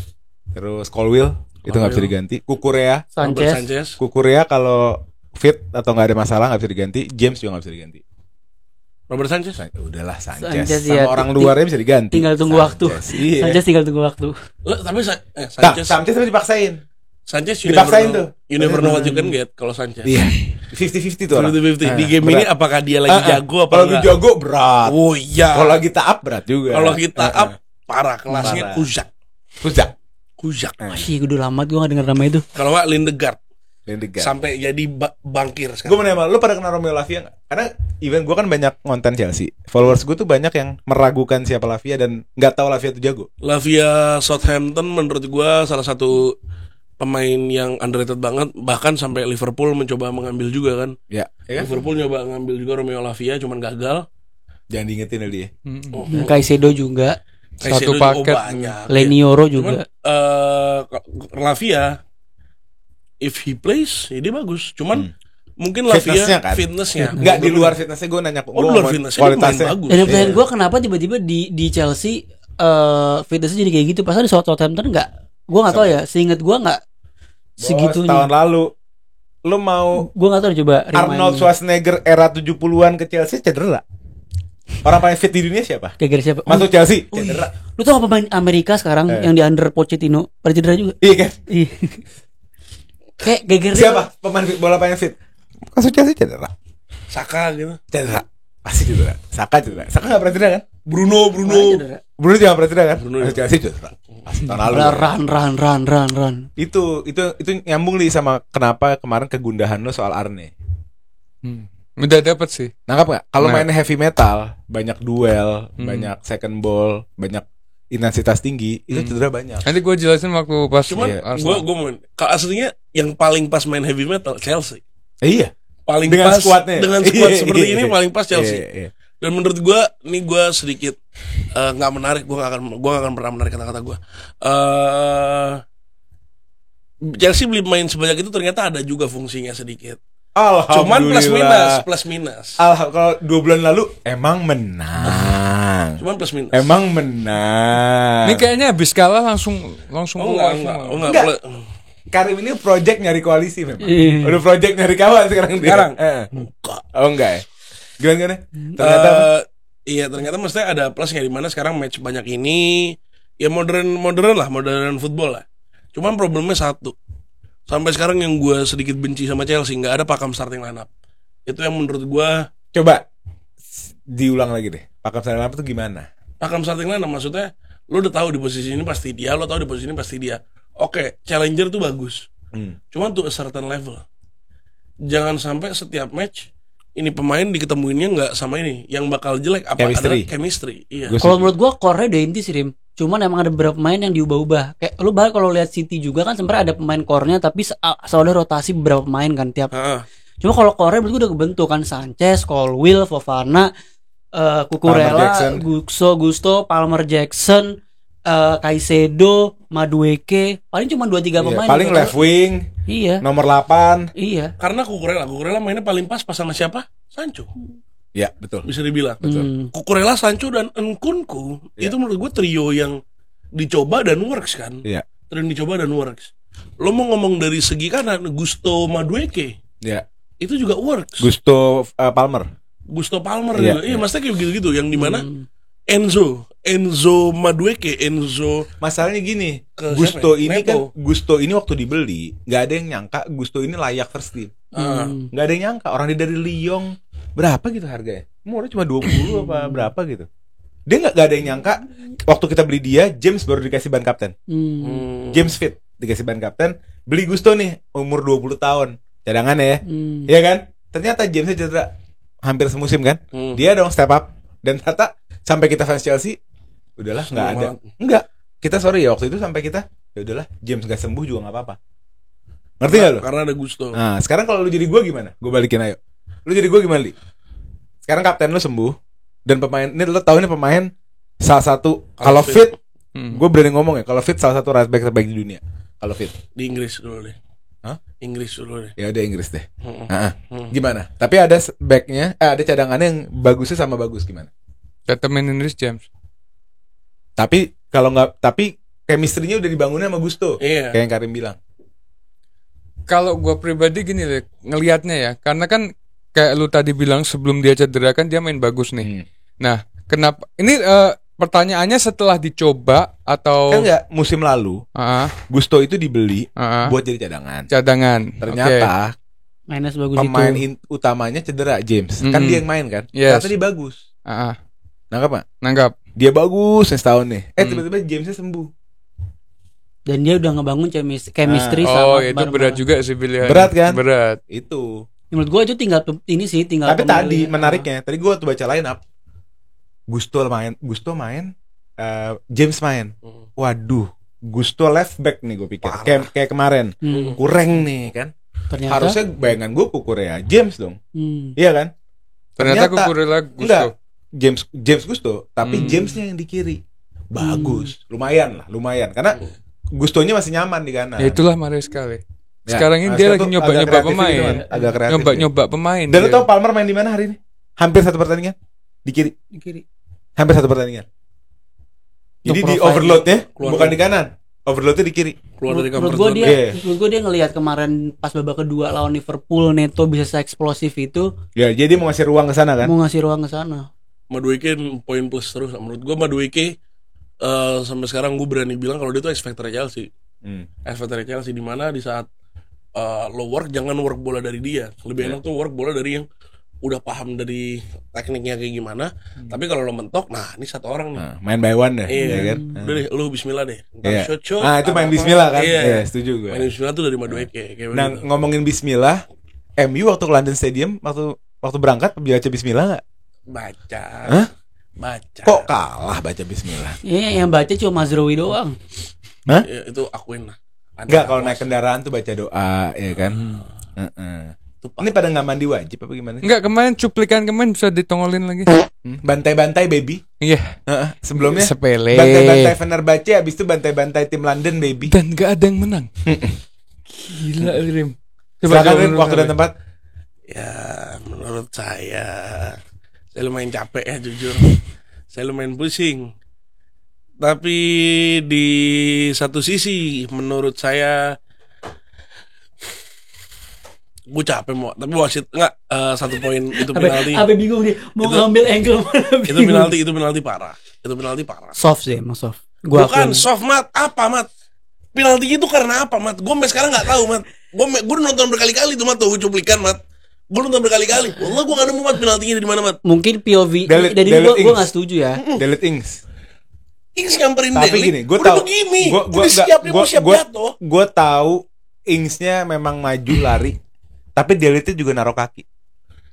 Terus Colwill itu nggak bisa diganti. Kukurea, Sanchez. Kukurea kalau fit atau nggak ada masalah nggak bisa diganti. James juga nggak bisa diganti. Robert Sanchez? Udahlah Sanchez ya, sama orang luarnya bisa diganti. Tinggal tunggu waktu. Iya. Sanchez tinggal tunggu waktu. Tapi Sanchez tapi dipaksain. Sanchez dipaksain tuh. You never know what you can get kalau Sanchez. Iya. 50-50 tuh orang. 50-50. Di game ini apakah dia lagi jago apa kalau lagi jago berat. Oh iya. Kalau lagi taap berat juga. Kalau kita up parah kelasnya Kuzak. Masih udah lama gue gak denger nama itu. Kalau enggak Lindegaard. Sampai jadi bangkir sekarang. Gue mau nanya, lu pada kenal Romeo Lavia gak? Karena even gue kan banyak konten Chelsea. Followers gue tuh banyak yang meragukan siapa Lavia dan gak tahu Lavia itu jago. Lavia Southampton menurut gue salah satu pemain yang underrated banget. Bahkan sampai Liverpool mencoba mengambil juga kan. Ya kan? Liverpool nyoba ngambil juga Romeo Lavia, cuman gagal. Jangan diingetin dia. Caicedo juga. Satu paket. Lenioro juga. Lavia if he plays, ya dia bagus. Cuman mungkin Lavia fitnessnya. Enggak, di luar fitnessnya gue nanya. Di luar fitnessnya kualitasnya bagus. Dan pertanyaan gue kenapa tiba-tiba di Chelsea fitnessnya jadi kayak gitu. Pasal di Southampton enggak. Gue nggak tahu ya. Seingat gue nggak segitunya. Tahun lalu lu mau gue nggak tahu coba Arnold Schwarzenegger era 70-an ke Chelsea cedera. Orang paling fit di dunia siapa? Kayak siapa? Masuk Chelsea cedera. Lu tau pemain Amerika sekarang yang di under Pochettino pada cedera juga? Iya kan? Iya. Kayak geger siapa pemain bola paling fit? Masuk Chelsea cedera. Saka gitu. Cedera. Pasti cedera. Saka cedera. Saka enggak pernah cedera kan? Bruno jangan pernah cedera kan? Masuk Chelsea cedera. Tahun lalu. Run. Itu nyambung li sama kenapa kemarin kegundahan lo soal Arne. Udah dapet sih. Nangkap nggak? Kalau main heavy metal, banyak duel, banyak second ball, banyak intensitas tinggi, itu cedera banyak. Nanti gue jelasin waktu pas. Cuman gue kalau aslinya yang paling pas main heavy metal Chelsea. Iya. paling dengan pas skuadnya. dengan skuad seperti ini paling pas Chelsea. Iya. Dan menurut gue, ini gue sedikit nggak menarik, gue gak akan pernah menarik kata-kata gue. Chelsea beli main sebanyak itu ternyata ada juga fungsinya sedikit. Cuman plus minus. Kalau 2 bulan lalu emang menang. Cuman plus minus. Emang menang. Ini kayaknya habis kalah langsung Enggak. Karim ini project nyari koalisi memang. Udah project nyari kawan sekarang dia. Enggak ya. Gimana? Ternyata ternyata maksudnya ada plusnya di mana sekarang match banyak ini ya modern football lah. Cuman problemnya satu. Sampai sekarang yang gue sedikit benci sama Chelsea, nggak ada pakam starting lineup. Itu yang menurut gue. Coba diulang lagi deh. Pakam starting lineup itu gimana? Pakam starting lineup maksudnya lo udah tahu di posisi ini pasti dia, lo tahu di posisi ini pasti dia. Oke, challenger tuh bagus. Cuman tuh a certain level. Jangan sampai setiap match ini pemain diketemuinnya nggak sama ini. Yang bakal jelek apa adalah chemistry. Iya. Kalau menurut gue core-nya udah inti sih, Rim. Cuman emang ada beberapa pemain yang diubah-ubah. Kayak lu bahkan kalau lihat City juga kan sebenarnya ada pemain core-nya tapi soalnya rotasi beberapa pemain kan tiap. Cuma kalau core-nya berarti udah kebentuk kan Sanchez, Colwill, Fofana, Cucurella, Gusto, Palmer Jackson, Caicedo, Madueke, paling cuma 2-3 pemain. Paling gitu. Left wing. Iya. Nomor 8. Iya. Karena Cucurella mainnya paling pas sama siapa? Sancho. Ya betul. Bisa dibilang. Cucurella, Sancho dan Nkunku itu menurut gue trio yang dicoba dan works kan. Iya. Trio yang dicoba dan works. Lo mau ngomong dari segi kanan Gusto Madueke. Iya. Itu juga works. Gusto Palmer. Iya, maksudnya kayak gitu-gitu yang dimana Enzo Madueke, masalahnya gini, Gusto ini kan waktu dibeli nggak ada yang nyangka Gusto ini layak first team. Nggak ada yang nyangka orang dia dari Lyon berapa gitu harganya, murah cuma 20 apa berapa gitu. Dia nggak ada yang nyangka waktu kita beli dia James baru dikasih ban kapten. James fit dikasih ban kapten, beli Gusto nih umur 20 tahun cadangan ya, iya kan? Ternyata Jamesnya cedera hampir semusim kan, dia dong step up dan ternyata sampai kita fans Chelsea udahlah nggak ada, enggak kita sorry ya waktu itu sampai kita ya udahlah James nggak sembuh juga nggak apa-apa, ngerti nggak lo? Karena ada Gusto. Nah sekarang kalau lu jadi gue gimana? Gue balikin ayo. Lu jadi gue gimana Li? Sekarang kapten lu sembuh dan pemain ini lu tahu ini pemain salah satu kalau fit, gue berani ngomong ya kalau fit salah satu right back terbaik di dunia kalau fit. Di Inggris dulu deh. Hah? Inggris dulu deh. Ya udah Inggris deh. Gimana? Tapi ada backnya, ada cadangannya yang bagusnya sama bagus gimana? Tetemen Inggris James. Tapi kalau nggak, tapi chemistry-nya udah dibangunnya sama Gusto. Kayak yang Karim bilang. Kalau gue pribadi gini deh, ngelihatnya ya, karena kan kayak lu tadi bilang sebelum dia cedera kan dia main bagus nih. Nah, kenapa? Ini pertanyaannya setelah dicoba atau kan nggak musim lalu? Gusto itu dibeli buat jadi cadangan. Ternyata mainnya sebagus pemain itu. utamanya cedera James. Kan dia yang main kan? Yes. Ternyata dia bagus. Nangkap nggak? Nangkap. Dia bagus setahun nih. Tiba-tiba Jamesnya sembuh. Dan dia udah ngebangun chemistry sama. Oh itu berat juga sih pilihan. Berat kan? Berat. Itu. Menurut gue itu tinggal Tapi tadi menariknya, tadi gue waktu baca line up Gusto main, James main. Waduh, Gusto left back nih gue pikir. Kayak kemarin. Kurang nih kan. Ternyata harusnya bayangan gue Cucurella James dong. Iya kan? Ternyata Cucurella Gusto. Enggak, James Gusto, tapi Jamesnya yang di kiri. Bagus, lumayan karena Gustonya masih nyaman di kanan. Ya itulah Maresca sekali. Sekarang ini dia lagi nyoba pemain. Nyoba pemain. Dan lu tau Palmer main di mana hari ini? Hampir satu pertandingan di kiri. Hampir satu pertandingan. Jadi di overload-nya bukan di kanan. Overload-nya di kiri. Menurut gue dia ngelihat kemarin pas babak kedua lawan Liverpool Neto bisa se-eksplosif itu. Ya, jadi mau ngasih ruang ke sana kan? Mau ngasih ruang ke sana. Madueke poin plus terus. Menurut gue Madueke sampai sekarang gue berani bilang kalau dia tuh X factor Chelsea. X factor Chelsea di mana di saat lo work jangan work bola dari dia. Lebih enak tuh work bola dari yang udah paham dari tekniknya kayak gimana. Tapi kalau lo mentok, nah ini satu orang nih. Main by one deh, ya kan? Udah deh, lo bismillah deh. Shot. Itu main bismillah kan? Iya, setuju gue. Main bismillah tuh dari Madueke. Nah, ngomongin bismillah, MU waktu ke London Stadium waktu berangkat baca bismillah nggak? Baca. Kok kalah baca bismillah? Iya, yang baca cuma Mazraoui doang. Ya, itu akuin lah. Enggak, kalau naik kendaraan tuh baca doa, ya kan? Itu Ini pada nggak mandi wajib apa gimana? Enggak, kemarin cuplikan kemarin bisa ditongolin lagi. Bantai-bantai baby. Iya. Sebelumnya Sepele. bantai-bantai Fenerbahce, habis itu bantai-bantai tim London baby. Dan gak ada yang menang. Gila, Rim. Silakan Rim, waktu dan tempat. Ya menurut saya lumayan capek ya jujur. Saya lumayan pusing. Tapi di satu sisi menurut saya gue capek mau, tapi wasit enggak, 1 poin itu penalti. Abe bingung nih mau ngambil angle mana. Itu penalti parah. Itu penalti parah. Soft sih, emang soft. Bukan soft, Mat. Apa, Mat? Penalti itu karena apa, Mat? Gue sampai sekarang nggak tahu, Mat. Gue nonton berkali-kali tuh, Mat, tuh cuplikan, Mat. Gue nonton berkali-kali. Wallah gue nggak nemu, Mat, penaltinya dari mana, Mat. Mungkin POV. Delete Jadi gue nggak setuju ya. Delete Ings. Ings nyamperin Tapi Delik. gini, gue udah tahu. begini. Udah siap, dia mau siap jatuh. Gue tahu Ingsnya memang maju lari. Tapi Delete juga naruh kaki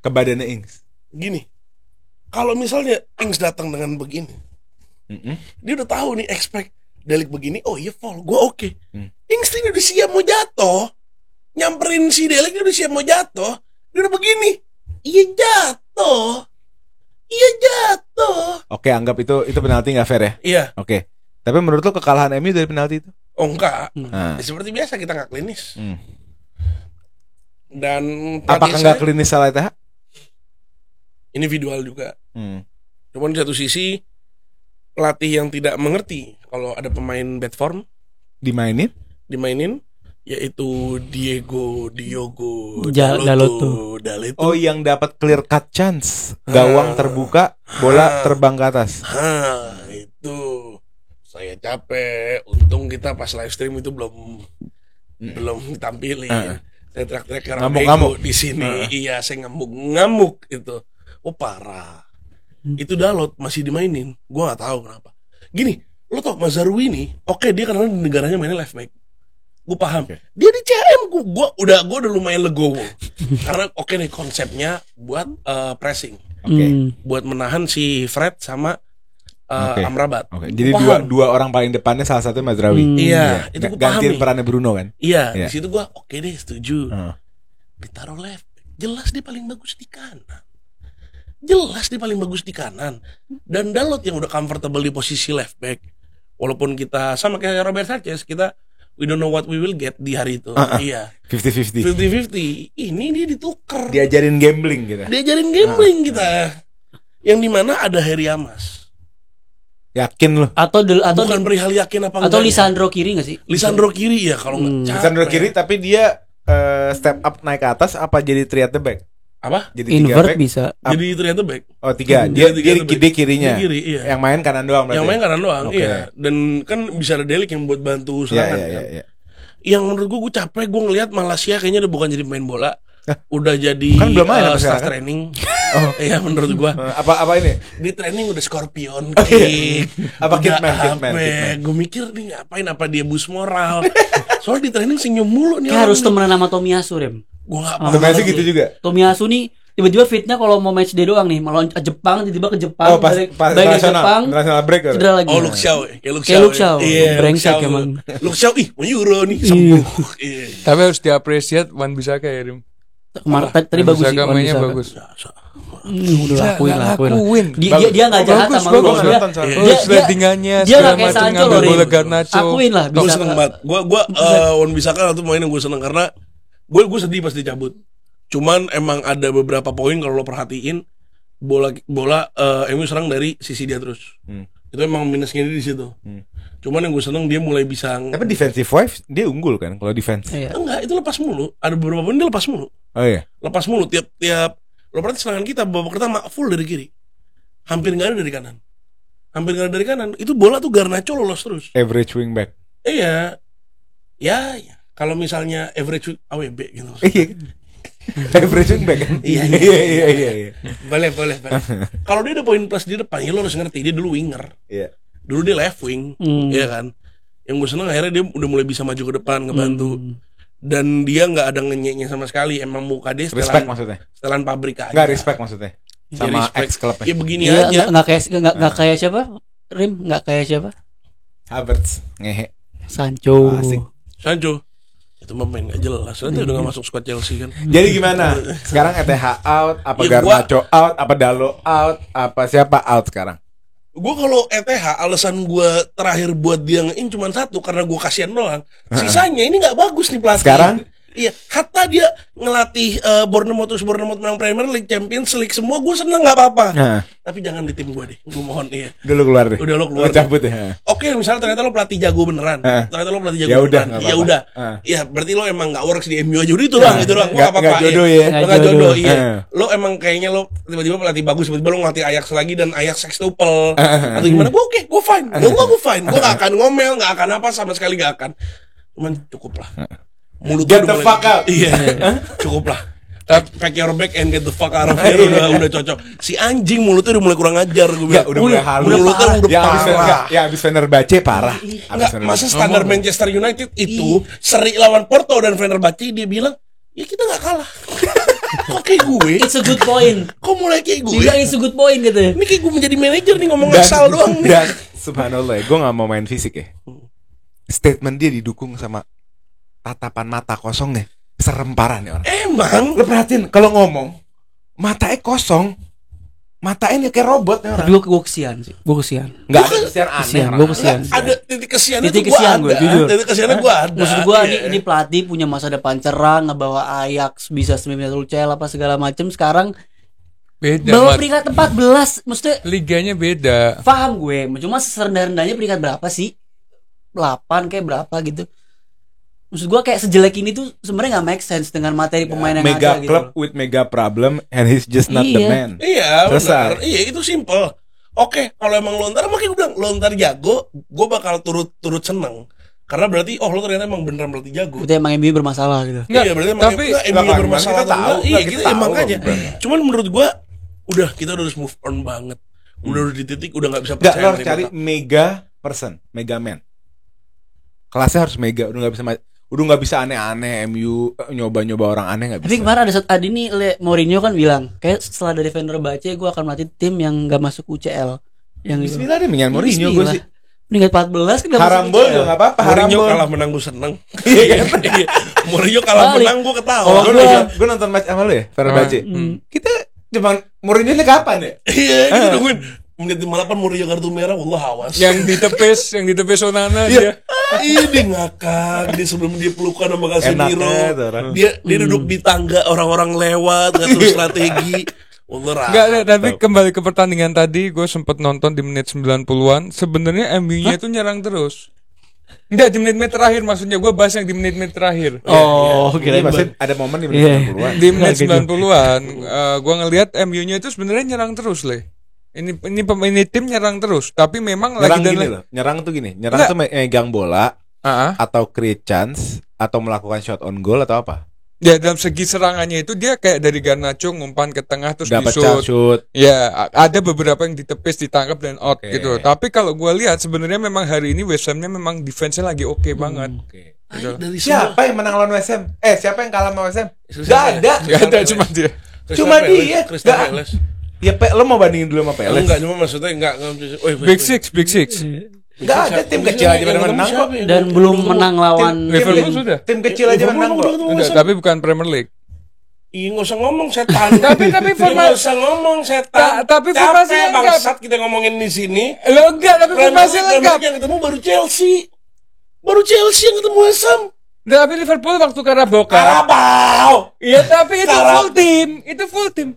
ke badannya Ings. Gini, kalau misalnya Ings datang dengan begini, dia udah tahu nih, expect Delik begini, oh iya fall, gue oke. Ings ini udah siap mau jatuh, nyamperin si Delik, dia udah siap mau jatuh, dia udah begini, iya jatuh. Oke, anggap itu penalti nggak fair ya? Iya. Oke. Tapi menurut lo kekalahan MU dari penalti itu? Oh enggak, Nah. ya, seperti biasa kita nggak klinis. Dan Apakah nggak klinis salah itu? individual juga. Cuman di satu sisi pelatih yang tidak mengerti kalau ada pemain bad form Dimainin? yaitu Diogo Dalot. Oh, yang dapat clear cut chance, gawang terbuka, bola terbang ke atas. Itu saya capek. Untung kita pas live stream itu belum tampilin. Saya teriak-teriak karena Ngamuk-ngamuk di sini. Iya, saya ngamuk itu. Oh parah. Itu Dalot masih dimainin. Gua nggak tahu kenapa. Gini, lo tau Mazraoui ini, oke, dia karena di negaranya mainnya left back. Gue paham. Dia di CM gue udah lumayan legowo. Karena oke nih konsepnya buat pressing. Buat menahan si Fred sama Amrabat. Jadi dua orang paling depannya salah satu Mazraoui. Iya, itu gue paham. Gantiin nih. perannya Bruno kan? Iya, di situ gue oke deh, setuju. Ditaruh left, jelas dia paling bagus di kanan. Dan Dalot yang udah comfortable di posisi left back. Walaupun kita sama kayak Robert Sanchez, we don't know what we will get di hari itu. Iya. 50-50. Ini dia ditukar. Diajarin gambling kita. Kita. Yang dimana ada Heri Amas. Yakin loh. Atau bukan perihal yakin apa enggak. Atau Lisandro Kiri nggak sih? Lisandro Kiri ya kalau nggak. Lisandro Kiri tapi dia step up naik ke atas apa jadi 3 at the back? Apa? Jadi invert bisa. Jadi 3 at the back. Oh 3. Dia kirinya. Dia kiri, iya. Yang main kanan doang berarti. Yang main kanan doang, iya. Dan kan bisa ada Delik yang buat bantu serangan kan. Iya. Yang menurut gue capek, gue ngelihat Malaysia kayaknya udah bukan jadi pemain bola. Udah jadi kan belum main staff training. Iya menurut gua. Apa ini? Di training udah Scorpion kick. Apa Kidman. Gue mikir nih ngapain, apa dia bus moral. Soalnya di training senyum mulu nih. Harus temenan sama Tomiyasu, Rem. Gue gak paham. Tomiyasu gitu juga. Tomiyasu nih tiba-tiba fitnya kalau mau match day doang nih, malah Jepang tiba-tiba ke Jepang. Oh, pas Jepang, international break. Cedera lagi. Oh, Luke Shaw. Kayak Luke Shaw. Brengsek emang. Luke Shaw mau Euro nih sembuh. Tapi harus diapresiat Wan Bisaka ya, Rim. Tadi bagus sih, mainnya bagus. Udah lakuin. Dia nggak jahat sama lu. Dia settingannya dia nggak kayak Sancho loh. Bola Garnacho. Akuin lah. Gue seneng banget. Gue Wan Bisaka itu main yang gue seneng karena gue sedih pas dicabut. Cuman emang ada beberapa poin kalau lo perhatiin bola MU serang dari sisi dia terus. Itu emang minusnya di situ. Cuman yang gue seneng dia mulai bisa. Tapi defensive wise dia unggul kan kalau defense. Enggak, itu lepas mulu. Ada beberapa poin dia lepas mulu. Oh iya. Lepas mulu tiap lo perhati serangan kita babak pertama full dari kiri. Hampir enggak ada dari kanan. Itu bola tuh Garnacho lolos terus. Average wingback. Iya. Ya. Kalau misalnya average AWB gitu. Average wingback kan? Iya. Boleh. Kalau dia ada poin plus di depan, ya lo harus ngerti dia dulu winger. Iya. Dulu dia left wing, iya kan. Yang gue seneng akhirnya dia udah mulai bisa maju ke depan, ngebantu. Dan dia nggak ada ngenyeknya sama sekali. Emang muka dia setelan pabrik aja. Nggak respect maksudnya. Sama ex klubnya. Ya begini aja. Nggak kayak siapa? Rim nggak kayak siapa? Havertz ngehe. Sancho. Itu itu pemain gak jelas. Nanti udah gak masuk squad Chelsea kan. Jadi gimana? Sekarang ETH out, apa Ya, Garnacho out, apa Dalo out, apa siapa out sekarang? Gue kalau ETH alasan gue terakhir buat dia nge-in cuma satu, karena gue kasihan doang. Sisanya ini nggak bagus nih pelatih. Sekarang? Iya, hatta dia ngelatih Bournemouth menang Premier League, Champions League, semua gue seneng nggak apa-apa. Tapi jangan di tim gue deh, gue mohon. Iya. Udah lu keluar deh. Udah lo keluar. Cabut ya. Oke, misalnya ternyata lo pelatih jago beneran. Ternyata lo pelatih jago Ya udah, beneran. nggak Ya apa-apa. udah. Ya berarti lo emang nggak works di MU aja. Udah itu doang, itu doang. Gua Nggak jodoh ya. Lo nggak jodoh, iya. Heeh. Lo emang kayaknya lo tiba-tiba pelatih bagus, tiba-tiba lo ngelatih Ajax lagi dan Ajax sextuple atau gimana? Gue fine. Gue fine. Gue nggak akan ngomel, nggak akan apa, sama sekali nggak akan. Cuman cukup lah. Mulut Get udah the mulai- fuck out. Iya, cukup lah. Pack your bag and get the fuck out of here. Udah cocok. Si anjing mulutnya udah mulai kurang ajar gue Enggak, bilang. udah mulai halus. Mulutnya udah Ya abis parah. abis Fenerbahce parah. Enggak, masa standar Manchester United itu seri lawan Porto dan Fenerbahce dia bilang, ya kita nggak kalah. Kok kayak gue? It's a good point. Kok mulai kayak gue? Dia it's a good point gitu. Ini kayak gue menjadi manajer nih, ngomong asal doang nih. Dan subhanallah, gue gak mau main fisik ya. Statement dia didukung sama tatapan mata kosongnya. Serem parah nih orang. Emang Lo perhatiin kalau ngomong matanya kosong, matanya kayak robot nih orang. Tapi gue kesian sih. Gue kesian. Nggak ada kesian aneh. Kesian, orang. gue kesian. ada titik kesiannya Titik tuh gue kesian gue, ada. jujur. Titik kesiannya gue ada. Maksud gue Iya. ini pelatih punya masa depan cerah, ngebawa Ajax bisa semifinal UCL apa segala macem. Sekarang Beda, bawa Mat. peringkat 14. Maksudnya Liganya beda. paham gue. Cuma serendah-rendahnya peringkat berapa sih? 8 kayak berapa gitu. Maksud gue kayak sejelek ini tuh sebenarnya nggak make sense dengan materi pemain yang Mega ada gitu. club with mega problem and he's just not the Iya. man. Iya, Selesai. benar. Iya, itu simple. Oke, kalau emang lo ntar, makanya gue bilang lo ntar jago, gue bakal turut seneng. Karena berarti, oh lo ternyata emang beneran berarti jago. Berarti emang MU bermasalah gitu. Enggak, Iya, berarti emang tapi MU Nggak, bermasalah kita atau tahu, enggak? Iya, kita gitu tahu, makanya. Bang. Cuman menurut gue, kita udah harus move on banget. Udah di titik, udah nggak bisa Nggak, percaya. lo harus terima cari kasih. mega person, mega man. Kelasnya harus mega, udah nggak bisa aneh-aneh MU nyoba-nyoba orang aneh nggak Tapi bisa. kemarin ada saat ini Mourinho kan bilang, kayak setelah dari Fenerbahce gue akan melatih tim yang gak masuk UCL. Yang gitu. Bismillah deh, minyak Mourinho gue sih. Peringkat 14 kan gak Haram masuk bol UCL. juga nggak apa-apa. Haram Mourinho bol. kalah menang gue seneng. Iya kan? Iya. Mourinho kalah Balik. menang gue ketawa. Oh, Gue nonton match sama lu ya, Fenerbahce. Kita cuman Mourinho ini kapan ya? Iya, kita nungguin menit 58 Mourinho kartu merah, Allah awas. yang ditepis Onana Iya. dia. Dia ngakak, dia sebelum dia pelukan sama Casemiro, Enaknya tuh orang. dia duduk di tangga orang-orang lewat, ngatur strategi. Allah Enggak, tapi kembali ke pertandingan tadi, gue sempet nonton di menit 90-an. Sebenarnya MU-nya itu nyerang terus. Enggak, di menit-menit terakhir maksudnya, gue bahas yang di menit-menit terakhir. Oh, Ini kira maksudnya ada momen di menit Iya. 90-an. Di menit 90-an, gue ngelihat MU-nya itu sebenarnya nyerang terus, Le. Ini tim nyerang terus, tapi memang Nyerang lagi dan gini loh, nyerang tuh gini. Nyerang Nggak. tuh megang bola Ah, atau create chance atau melakukan shot on goal atau apa? ya dalam segi serangannya itu dia kayak dari Garnacho ngumpan ke tengah terus Dapat di-shoot. chance shoot. Ya, ada beberapa yang ditepis, ditangkap dan out Oke. gitu. Tapi kalau gue lihat sebenarnya memang hari ini West Ham-nya memang defense-nya lagi oke banget. Oke. dari semua Siapa yang menang lawan West Ham? Siapa yang kalah sama West Ham? Crystal Gak Palace. ada. Gak ada cuma dia. Cuma dia. Crystal Nggak. Palace. Ya lo mau bandingin dulu sama Palace? Enggak, cuma maksudnya enggak. Big Six. Gak ada tim kecil aja pada menang kok. dan belum menang lawan Liverpool sudah. Tim kecil aja menang kok. Enggak, tapi bukan Premier League. Iya, nggak usah ngomong setan. Tapi Nggak formasi usah ngomong setan. tapi formasinya Capek lengkap. bangsat kita ngomongin di sini. Lo enggak, tapi formasi Premier lengkap. League yang ketemu baru Chelsea. Baru Chelsea yang ketemu West Ham. Tapi Liverpool waktu Carabao Cup. Carabao. Iya, tapi itu full team. Itu full team.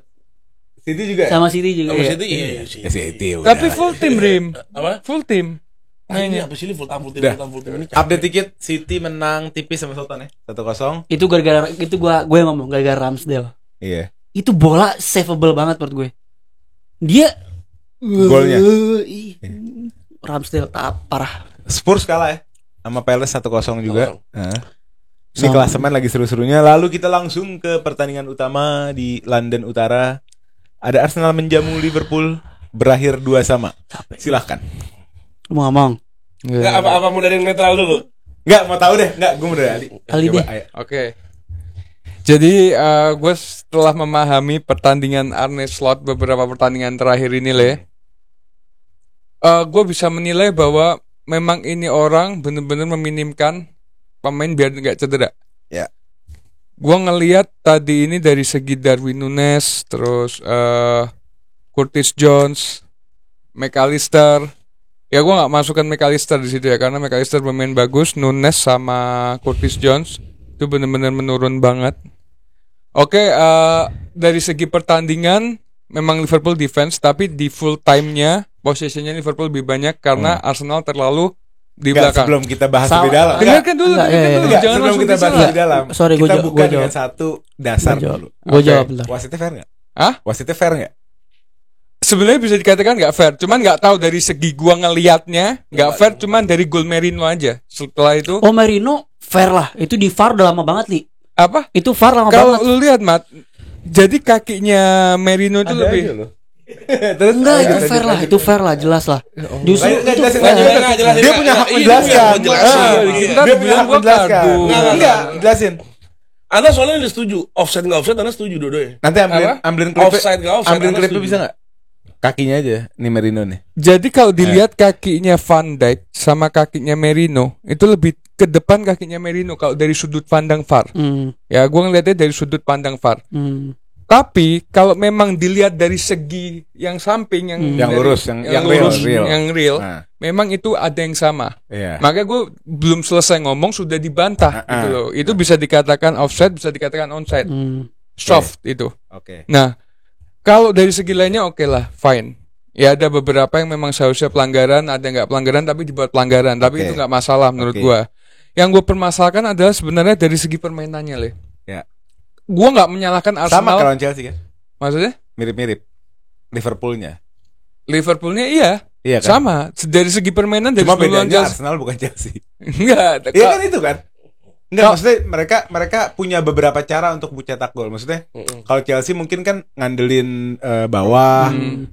City juga. sama City juga. Sama Iya. City iya. Ya City udah. Tapi full team, Rim. Apa? Full team. Ini Mainnya. apa sih ini full time Udah. ini? Update dikit, City menang tipis sama Southampton ya, 1-0. Itu gara-gara itu gue yang ngomong gara-gara Ramsdale. Iya. Itu bola saveable banget menurut gue. Dia Golnya. Ih, Ramsdale parah. Spurs kalah ya sama Palace 1-0 juga. Nah. Ini Sama. klasemen lagi seru-serunya. Lalu kita langsung ke pertandingan utama di London Utara. Ada Arsenal menjamu Liverpool, berakhir 2-2. Silahkan. Lu mau ngomong? Enggak apa-apa mau dari yang netral dulu. Enggak mau tahu deh, enggak gue mau dari Ali. Ali Coba, deh. ayo. Oke. Jadi gue setelah memahami pertandingan Arne Slot beberapa pertandingan terakhir ini, gue bisa menilai bahwa memang ini orang benar-benar meminimkan pemain biar nggak cedera. Ya. Gua ngelihat tadi ini dari segi Darwin Núñez, terus Curtis Jones, McAllister. Ya gua nggak masukkan McAllister di situ ya, karena McAllister bermain bagus. Núñez sama Curtis Jones itu benar-benar menurun banget. Oke, dari segi pertandingan memang Liverpool defense, tapi di full time-nya possession-nya Liverpool lebih banyak karena Arsenal terlalu di belakang. Sebelum kita bahas lebih dalam. Dengarkan dulu, Enggak, jangan sebelum langsung kita bahas lebih dalam. Sorry, kita gua buka dengan jawab. satu dasar dulu. Gue jawab bentar. Wasitnya fair nggak? Hah? Wasitnya fair nggak? Sebenarnya bisa dikatakan nggak fair, cuman nggak tahu dari segi gua ngelihatnya nggak fair, cuman dari gol Merino aja. Setelah itu Oh, Merino fair lah. Itu di VAR udah lama banget, Li. apa? Itu VAR lama Kalau banget. lu lihat Mat, jadi kakinya Merino itu lebih Terus Enggak, itu fair lah, itu fair lah, jelas lah. Justru Nggak, itu jelasin fair. aja. Dia punya hak menjelaskan. Dia punya hak menjelaskan. Enggak, jelasin. Anda soalnya udah setuju, offside nggak offside, Anda setuju dua-duanya. Nanti ambilin klipnya. Offside nggak offside, Ambilin Anda klipnya setuju. bisa nggak? Kakinya aja, nih Merino nih. Jadi kalau dilihat kakinya Van Dijk sama kakinya Merino itu lebih ke depan kakinya Merino kalau dari sudut pandang VAR. Ya, gua ngeliatnya dari sudut pandang VAR. Tapi kalau memang dilihat dari segi yang samping Yang dari- lurus, yang lurus, real. yang real, Nah. memang itu ada yang sama. Iya. Makanya gue belum selesai ngomong sudah dibantah gitu loh. Itu bisa dikatakan offside, bisa dikatakan onside, soft itu. Oke. Nah, kalau dari segi lainnya oke lah, fine. Ya ada beberapa yang memang seharusnya pelanggaran, ada yang nggak pelanggaran tapi dibuat pelanggaran, tapi Oke. itu nggak masalah menurut Oke. gua. Yang gue permasalahkan adalah sebenarnya dari segi permainannya, Le. Ya. Gua nggak menyalahkan Sama Arsenal. kalau Chelsea kan? Maksudnya Mirip-mirip. Liverpoolnya. Liverpoolnya iya, Iya kan? sama. Dari segi permainan dari Cuma sebelum bedanya Chelsea. Arsenal bukan Chelsea. Enggak, Iya kan itu kan? Enggak, maksudnya mereka punya beberapa cara untuk mencetak gol. Maksudnya kalau Chelsea mungkin kan ngandelin bawah,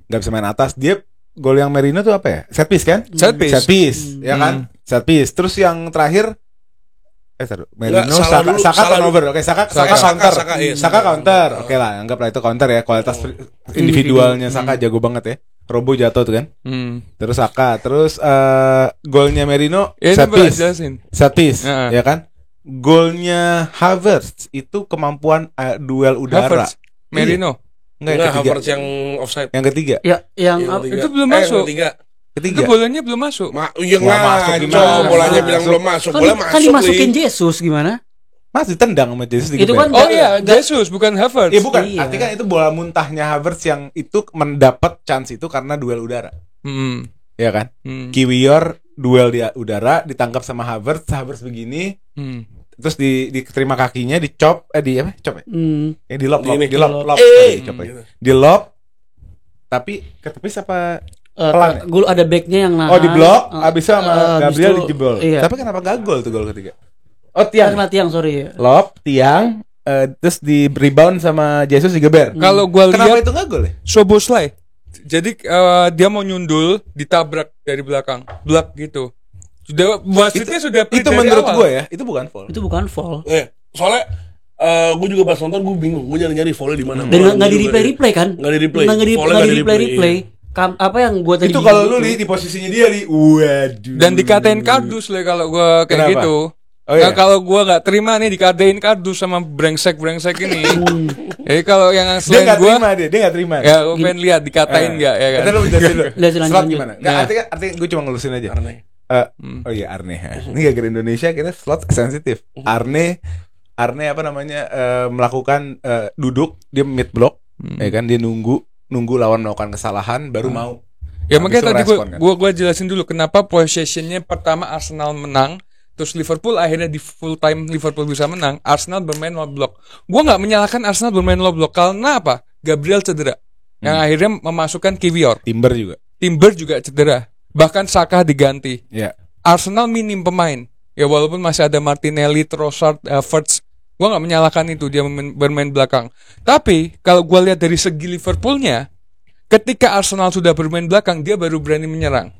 nggak bisa main atas. Dia gol yang Merino tuh apa ya? Set piece kan? Set piece. Set piece, ya kan? Set piece. Terus yang terakhir Merino Nggak, salah dulu, Saka salah turnover. Oke, Saka Saka, counter. iya, Saka Saka. counter. Oke lah, anggaplah itu counter ya. Kualitas individualnya Saka jago banget ya. Robo jatuh tuh kan. Terus Saka, terus golnya Merino Ya, ini set boleh piece. jelasin. Set piece, Heeh. ya kan? Golnya Havertz itu kemampuan duel udara. Havertz, Merino. Enggak, yang Enggak, ketiga. Havertz yang offside. Yang ketiga. Ya, yang Yang ketiga. Itu belum masuk. Ketiga. Itu bolanya belum masuk. Iya Wah, masuk ngaco, gimana? bolanya Masuk. bilang belum masuk. kan, Bola kan masuk. dimasukin Li. Jesus gimana? Masih tendang sama Jesus di Itu geber. kan Oh iya, Jesus bukan Havertz. Iya bukan, Iya. artinya kan itu bola muntahnya Havertz yang itu mendapat chance itu karena duel udara. Ya kan? Kiwior duel di udara ditangkap sama Havertz begini, terus diterima kakinya dicop di apa? Cop ya? Di lob, Di ini. di lob, lob. Dicop ya. Di lob. Tapi ketepis apa pelan ya? Gol ada backnya yang nahan. Oh di blok, abis itu sama abis Gabriel itu, dijebol. Iya. Tapi kenapa gak gol tuh gol ketiga? Oh tiang, Tiang, sorry. lob, tiang, terus di rebound sama Jesus digeber. Kalau gua Kenapa lihat itu gak gol ya? Soboslai. Jadi dia mau nyundul, ditabrak dari belakang, blak gitu. Wasitnya sudah Itu dari menurut awal. gue ya, itu bukan foul. Itu bukan foul. Soalnya gue juga pas nonton gue bingung, gue nyari foulnya di mana. Dan nggak di replay kan? Nggak di replay. Nggak di Foulnya nggak di replay. replay. Apa yang gue tadi? Itu kalau lu di posisinya dia di, waduh. Dan dikatain kardus le kalau gua kayak Kenapa? gitu. Oh, iya? Nah, kalau gua nggak terima nih dikatain kardus sama brengsek ini. Jadi kalau yang Dia selain nggak gua, terima dia nggak terima. ya gua pengen lihat dikatain nggak ya kan? Kita lu jelasin dulu. Jelasin Slot lanjut. gimana? Nggak, Nah. artinya gue cuma ngelusin aja. Arne. Oh iya Arne. Ini gara-gara Indonesia kita slot sensitif. Arne apa namanya melakukan duduk dia mid block, ya kan dia nunggu lawan melakukan kesalahan baru mau. Ya Habis makanya itu tadi respon, kan? gua jelasin dulu kenapa possessionnya pertama Arsenal menang, terus Liverpool akhirnya di full time Liverpool bisa menang, Arsenal bermain low block. Gua nggak menyalahkan Arsenal bermain low block karena apa? Gabriel cedera, yang akhirnya memasukkan Kiwior. Timber juga cedera, bahkan Saka diganti. Ya. Arsenal minim pemain. Ya walaupun masih ada Martinelli, Trossard, Havertz, gua nggak menyalahkan itu dia bermain belakang. Tapi kalau gua lihat dari segi Liverpoolnya, ketika Arsenal sudah bermain belakang, dia baru berani menyerang.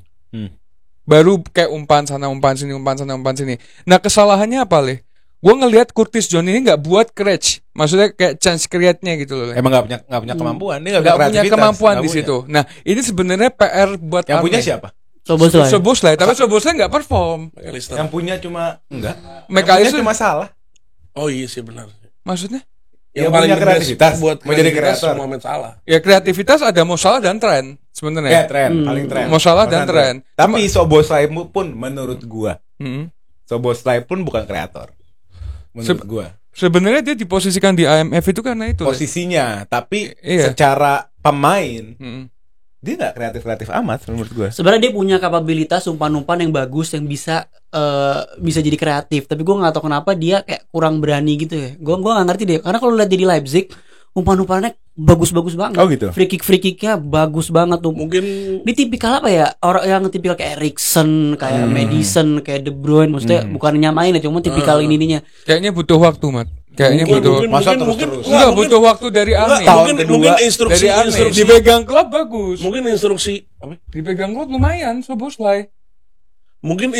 Baru kayak umpan sana, umpan sini, umpan sana, umpan sini. Nah kesalahannya apa Le? Gue ngelihat Curtis Jones ini nggak buat catch, maksudnya kayak chance create-nya gitu loh. Le. Emang nggak punya kemampuan. Dia Nggak punya kemampuan Nggak di punya. situ. Nah ini sebenarnya PR buat Yang Arne. punya siapa? Szoboszlai, tapi Szoboszlai nggak perform. Yang punya cuma enggak. Yang punya McAllister cuma salah. Oh iya sih benar. Maksudnya? Yang punya kreativitas buat mau jadi kreativitas kreator. Mohamed Salah. Ya kreativitas ada Mo Salah dan tren Ya sebenarnya. tren, paling tren. Mo Salah dan tren. Tapi Szoboszlai pun menurut gua, Hmm. Szoboszlai pun bukan kreator. Menurut gua. Sebenarnya dia diposisikan di AMF itu karena itu. Posisinya, tapi Iya. secara pemain Hmm. dia nggak kreatif amat menurut gua. Sebenarnya dia punya kapabilitas umpan-umpan yang bagus yang bisa jadi kreatif, tapi gue nggak tahu kenapa dia kayak kurang berani gitu ya. Gue nggak ngerti deh, karena kalau lihat dia di Leipzig umpan-umpannya bagus-bagus banget. Oh gitu. Free kicknya bagus banget tuh. Mungkin Ini tipikal apa ya? Orang yang tipikal kayak Eriksen, kayak Madison, kayak De Bruyne, maksudnya bukan nyamain ya, cuma tipikal ininya. Kayaknya butuh waktu, Mat. Kayaknya butuh. Masa terus-terus? Enggak butuh waktu dari Arne. tahun mungkin kedua instruksi Dari Arne instruksi dipegang klub bagus. mungkin instruksi apa? Dipegang klub lumayan, Szoboszlai. Mungkin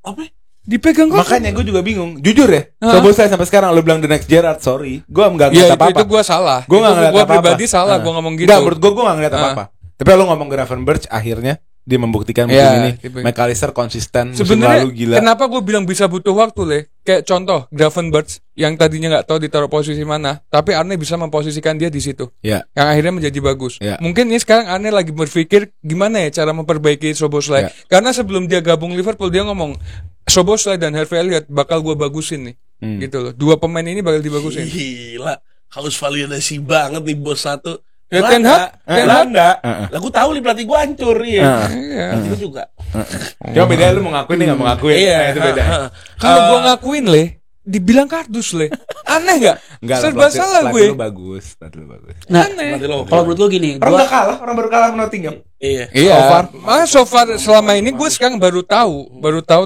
apa? Dipegang klub. Makanya gue juga bingung. Jujur ya, Hah? Szoboszlai sampai sekarang lo bilang the next Gerrard, sorry. Gue nggak Ya ngeliat itu apa-apa. gue salah. Gue nggak ngeliat Gue apa-apa. pribadi salah, gue ngomong gitu. Nggak, menurut gue nggak ngeliat Ah. apa-apa. Tapi lo ngomong Gravenberch akhirnya dia membuktikan musim Ya, ini. tipe- McAllister konsisten, musim Sebenarnya lalu gila. kenapa gue bilang bisa butuh waktu, Le? Kayak contoh Gravenberch yang tadinya nggak tahu ditaruh posisi mana, tapi Arne bisa memposisikan dia di situ. Ya, Yang akhirnya menjadi bagus. Ya. Mungkin ini sekarang Arne lagi berpikir gimana ya cara memperbaiki Szoboszlai. Ya. Karena sebelum dia gabung Liverpool dia ngomong Szoboszlai dan Harvey Elliott bakal gue bagusin nih. Gitu loh. Dua pemain ini bakal dibagusin. Gila, harus validasi banget nih bos satu. Ya, Ten Hag. Belanda. Lah gue tahu nih pelatih gue hancur ya. Iya. Itu juga. Cuma beda lu mau ngakuin nih nggak mau ngakuin. Iya, Nah, itu beda. Kalau gue ngakuin, Le, dibilang kardus, Le. Aneh nggak? Enggak, Serba salah gue. Lu bagus, pelatih lu bagus. Nah, Aneh. Pelatih lo oke. kalau menurut gue gini, Orang udah kalah, orang baru kalah sama Nottingham. Iya. Iya. So far. So far selama ini gue sekarang baru tahu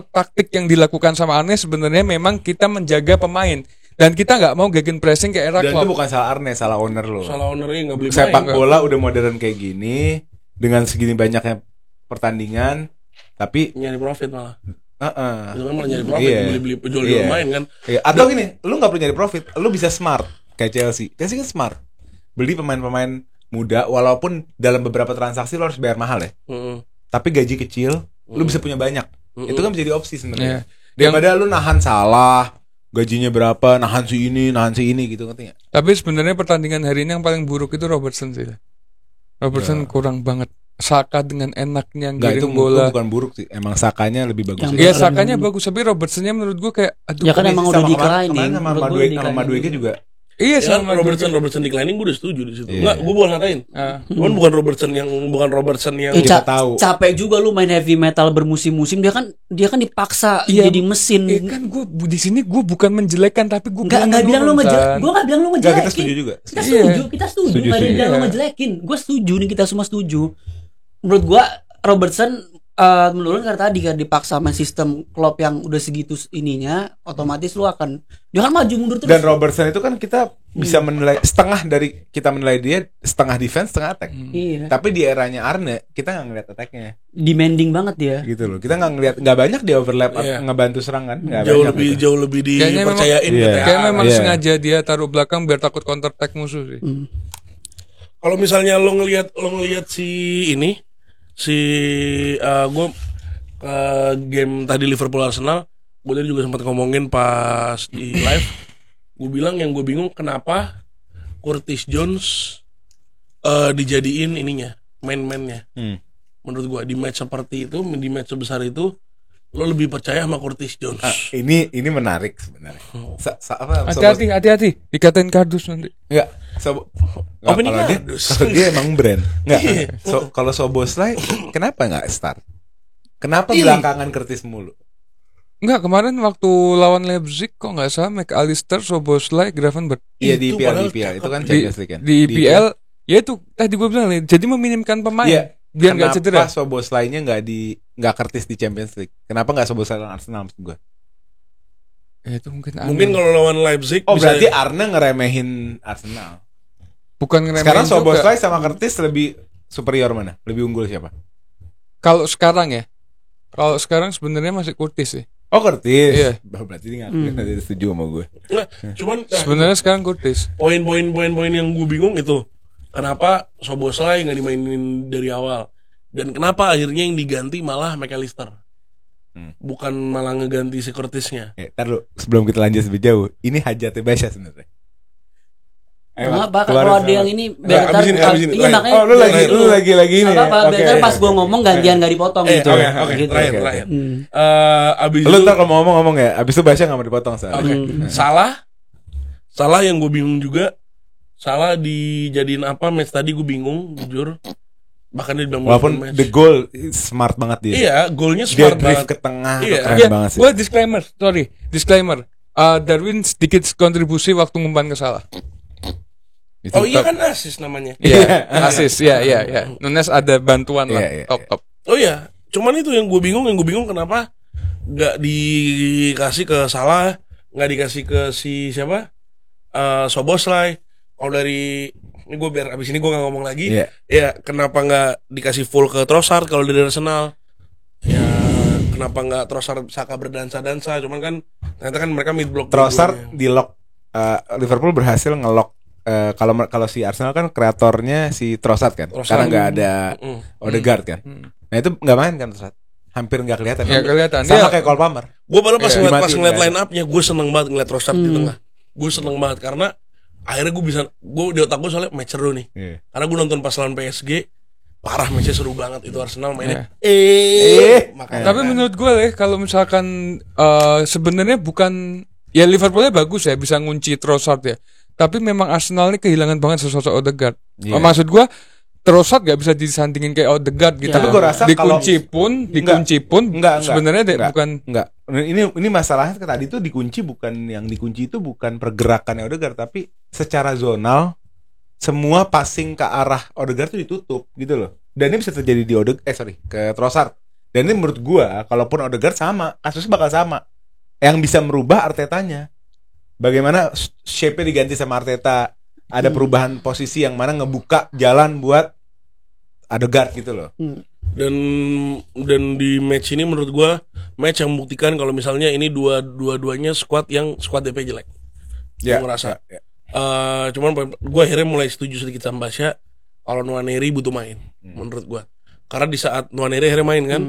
taktik yang dilakukan sama Arne sebenarnya memang kita menjaga pemain dan kita nggak mau gegen pressing kayak era Dan itu Klopp. bukan salah Arne, salah owner lo. Salah ownernya nggak beli Sepak pemain. bola udah modern kayak gini dengan segini banyaknya pertandingan, tapi Nyari profit malah. heeh. Itu kan malah nyari profit, Iya. beli jual Iya. pemain kan. Iya, atau gini, lu nggak perlu nyari profit, lu bisa smart kayak Chelsea. Chelsea kan smart. Beli pemain-pemain muda walaupun dalam beberapa transaksi lo harus bayar mahal ya. Heeh. Tapi gaji kecil, lu bisa punya banyak. Itu kan menjadi opsi sebenarnya. Iya. Daripada lu nahan Salah, gajinya berapa, nahan si ini gitu, ngerti nggak? Tapi sebenarnya pertandingan hari ini yang paling buruk itu Robertson sih. Robertson kurang banget. Saka dengan enaknya Enggak, itu ngirim bola. bukan buruk sih. Emang Sakanya lebih bagus. Yang Iya, Keren. Sakanya bagus, tapi Robertsonnya menurut gue kayak aduh. ya kan kok emang ini- udah Sama declining. kemarin sama Menurut gua Madueke, udah sama Madueke declining. juga. Iya, Ya kan sama Robertson declining gue udah setuju di situ. Iya. Enggak, gue bukan ngatain. Ah. Cuman bukan Robertson yang Kita tahu. Capek juga lu main heavy metal bermusim-musim, dia kan dipaksa Iya. jadi mesin. Kan gue di sini gue bukan menjelekkan tapi gue Nggak bilang lu ngejelek, gue nggak bilang lu Enggak, ngejelekin. kita setuju juga. Kita Iya. setuju, kita setuju. Setuju, Nggak ada yang setuju. bilang lu Iya. ngejelekin. Gue setuju nih, kita semua setuju. Menurut gue Robertson menurun karena tadi kan dipaksa main sistem Klopp yang udah segitu ininya, otomatis lu akan dia kan maju mundur terus. Dan Robertson itu kan kita bisa menilai setengah dari kita menilai dia setengah defense, setengah attack. Iya. Tapi di eranya Arne kita nggak ngeliat attacknya Demanding banget dia. gitu loh. Kita nggak banyak dia overlap Iya. ngebantu serangan. Nggak Jauh banyak lebih gitu. jauh lebih Kayaknya memang- dipercayain Iya. gitu ya. Kayak memang Iya. sengaja dia taruh belakang biar takut counter attack musuh sih. Kalau misalnya lo ngelihat si ini gue game tadi Liverpool Arsenal, gue tadi juga sempat ngomongin pas di live, gue bilang yang gue bingung kenapa Curtis Jones dijadiin ininya main-mainnya. Menurut gue di match seperti itu, di match sebesar itu, lo lebih percaya sama Curtis Jones. Ini menarik sebenarnya. Hati-hati dikatain kardus nanti. Enggak. Apa ini Kalau dia, kardus? kalau dia emang brand. Enggak. Kalau Szoboszlai kenapa enggak start? Kenapa Ini. belakangan Curtis mulu? Enggak, kemarin waktu lawan Leipzig kok nggak salah McAllister, Szoboszlai, Gravenberch. Iya Itu di padahal IPL itu kan Di, Champions League kan. di IPL ya itu tadi gue bilang Le, jadi meminimkan pemain Iya. biar nggak cedera. Kenapa Szoboszlai-nya nggak Curtis di Champions League? Kenapa nggak Szoboszlai lawan Arsenal maksud gue? Ya, itu mungkin aneh. Mungkin kalau lawan Leipzig Oh bisa berarti Arne ngeremehin Arsenal. bukan ngeremehin Sekarang juga. Szoboszlai sama Curtis lebih superior mana? Lebih unggul siapa? Kalau sekarang ya. Kalau sekarang sebenarnya masih Curtis sih. Oh Curtis. Iya. Berarti dia nggak setuju sama gue. Nggak, cuman Sebenarnya sekarang Curtis. poin-poin yang gue bingung itu kenapa Szoboszlai nggak dimainin dari awal dan kenapa akhirnya yang diganti malah McAllister. bukan malah ngeganti si Curtisnya. Ntar lu, sebelum kita lanjut lebih jauh, ini hajatnya Basya sebenarnya. Apa kalau ada yang ini biar abis ini. Iya makanya. Oh, lu lagi ini. Apa biar pas gue ngomong gantian gak dipotong gitu. Oke, Gitu. terakhir. Abis Lu itu ntar kalau mau ngomong ya, abis itu Basya gak mau dipotong soalnya. Oke. Salah yang gue bingung juga. Salah dijadiin apa match tadi gue bingung jujur. Bahkan dia bilang Walaupun match. the goal smart banget dia. Iya, golnya Dia smart drift banget. ke tengah, Iya. keren banget sih. Gue disclaimer. Darwin sedikit kontribusi waktu ngumpan ke Salah. Itu Oh iya top. kan asis namanya. Iya, asis, iya. Nunes ada bantuan lah, Iya. top. Oh iya, cuman itu yang gue bingung kenapa nggak dikasih ke Salah, nggak dikasih ke si siapa? Soboslai. Kalau dari ini gue biar abis ini gue nggak ngomong lagi. Iya. Ya kenapa nggak dikasih full ke Trossard kalau dari Arsenal? Ya kenapa nggak Trossard Saka berdansa-dansa? Cuman kan ternyata kan mereka mid block. Trossard di lock, Liverpool berhasil ngelock. Kalau si Arsenal kan kreatornya si Trossard kan, karena nggak ada Odegaard kan. Nah itu nggak main kan Trossard, hampir nggak kelihatan. Nggak kelihatan. Sama Dia- kayak Cole Palmer. Gue baru pas ngeliat Dimatiin, line up-nya, gue seneng banget ngeliat Trossard di tengah. Gue seneng banget karena akhirnya gue di otak gue soalnya match seru nih. Iya. Karena gue nonton pas lawan PSG, parah matchnya seru banget itu Arsenal mainnya. Makanya Tapi menurut gue kalau misalkan sebenarnya bukan ya Liverpoolnya bagus ya bisa ngunci Trossard ya. Tapi memang Arsenal ini kehilangan banget sosok Odegaard. Iya. Maksud gue Trossard gak bisa disandingin kayak Odegaard gitu. Tapi gua rasa dikunci pun Enggak, sebenarnya enggak. bukan. Enggak. Ini masalahnya tadi tuh dikunci itu bukan pergerakannya Odegaard, tapi secara zonal semua passing ke arah Odegaard tuh ditutup gitu loh. Dan ini bisa terjadi di ke Trossard. Dan ini menurut gua kalaupun Odegaard sama, kasusnya bakal sama. Yang bisa merubah Artetanya. Bagaimana shape-nya diganti sama Arteta, ada perubahan posisi yang mana ngebuka jalan buat Odegaard gitu loh. dan di match ini menurut gue match yang membuktikan kalau misalnya ini dua-duanya squad DP jelek. Ya, Gue ngerasa. ya. Cuman gue akhirnya mulai setuju sedikit sama Basya kalau Nwaneri butuh main menurut gue. Karena di saat Nwaneri akhirnya main kan,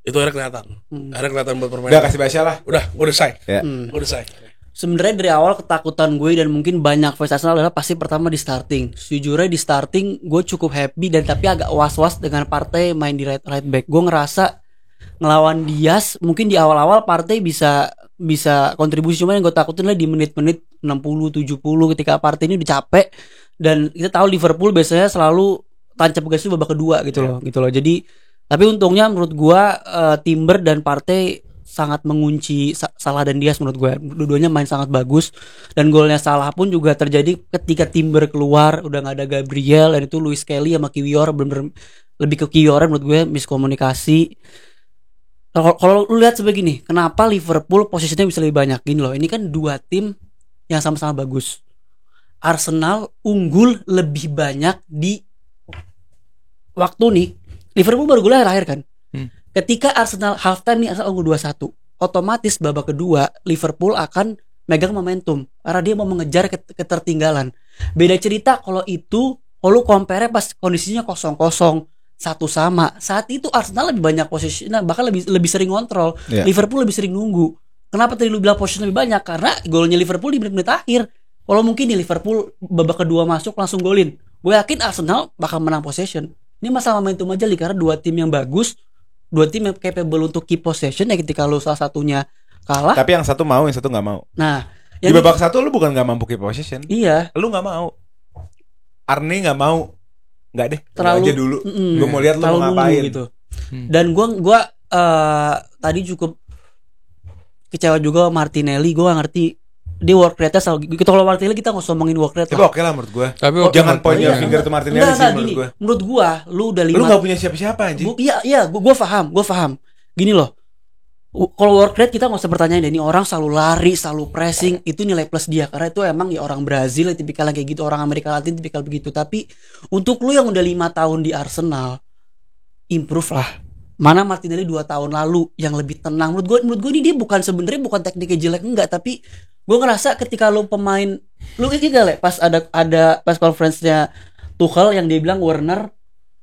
itu akhirnya kelihatan buat permainan. Udah kasih Basya lah. Udah, gue udah selesai. Ya. Gue udah selesai. Sebenarnya dari awal ketakutan gue dan mungkin banyak fans Arsenal adalah pasti pertama di starting. Sejujurnya di starting gue cukup happy dan tapi agak was-was dengan Partey main di right back. Gue ngerasa ngelawan Diaz mungkin di awal-awal Partey bisa kontribusi, cuma yang gue takutin lah di menit-menit 60-70 ketika Partey ini udah capek dan kita tahu Liverpool biasanya selalu tancap gas itu babak kedua gitu loh. Jadi tapi untungnya menurut gue Timber dan Partey sangat mengunci Salah dan Diaz menurut gue. Dua-duanya main sangat bagus dan golnya Salah pun juga terjadi ketika Timber keluar udah nggak ada Gabriel dan itu Luis Kelly sama Kiwior bener-bener lebih ke Kiwior menurut gue miskomunikasi. Kalau lu lihat sebegini, kenapa Liverpool posisinya bisa lebih banyak gini loh. Ini kan dua tim yang sama-sama bagus. Arsenal unggul lebih banyak di waktu nih. Liverpool baru gol terakhir kan. Ketika Arsenal halftime nih Arsenal unggul 2-1, otomatis babak kedua Liverpool akan megang momentum karena dia mau mengejar ketertinggalan. Beda cerita kalau lu compare pas kondisinya 0-0 satu sama. Saat itu Arsenal lebih banyak posisi, bahkan lebih sering kontrol. Yeah. Liverpool lebih sering nunggu. Kenapa tadi lu bilang posisi lebih banyak? Karena golnya Liverpool di menit-menit akhir. Kalau mungkin nih Liverpool babak kedua masuk langsung golin, gue yakin Arsenal bakal menang possession. Ini masalah momentum aja nih karena dua tim yang bagus, dua tim yang capable untuk keep possession ya ketika lu salah satunya kalah. Tapi yang satu mau, yang satu nggak mau. Nah, Di babak satu lu bukan nggak mampu keep possession. Iya. Lu nggak mau. Arne nggak mau. Nggak deh. Terlalu aja dulu. Gue mau lihat lu mau ngapain gitu. Dan gue tadi cukup kecewa juga Martinelli. Gue gak ngerti dia work rate-nya selalu gitu. Kalau Martinelli kita nggak ngomongin work rate Tapi lah. oke lah menurut gue. Tapi Jangan point your finger to Martinelli sih menurut gini. gue. Menurut gue lu udah 5 Lu nggak punya siapa-siapa anjing. Iya, gue paham. Gini loh. Kalau work rate kita nggak usah bertanya deh, ini orang selalu lari, selalu pressing, itu nilai plus dia karena itu emang ya orang Brazil tipikal kayak gitu, orang Amerika Latin tipikal begitu. Tapi untuk lu yang udah 5 tahun di Arsenal, improve lah. Mana Martinelli 2 tahun lalu yang lebih tenang. Menurut gue ini dia sebenarnya bukan tekniknya jelek enggak, tapi gue ngerasa ketika lu pemain, lu ingat gak Le, pas ada pas conference-nya Tuchel yang dia bilang Werner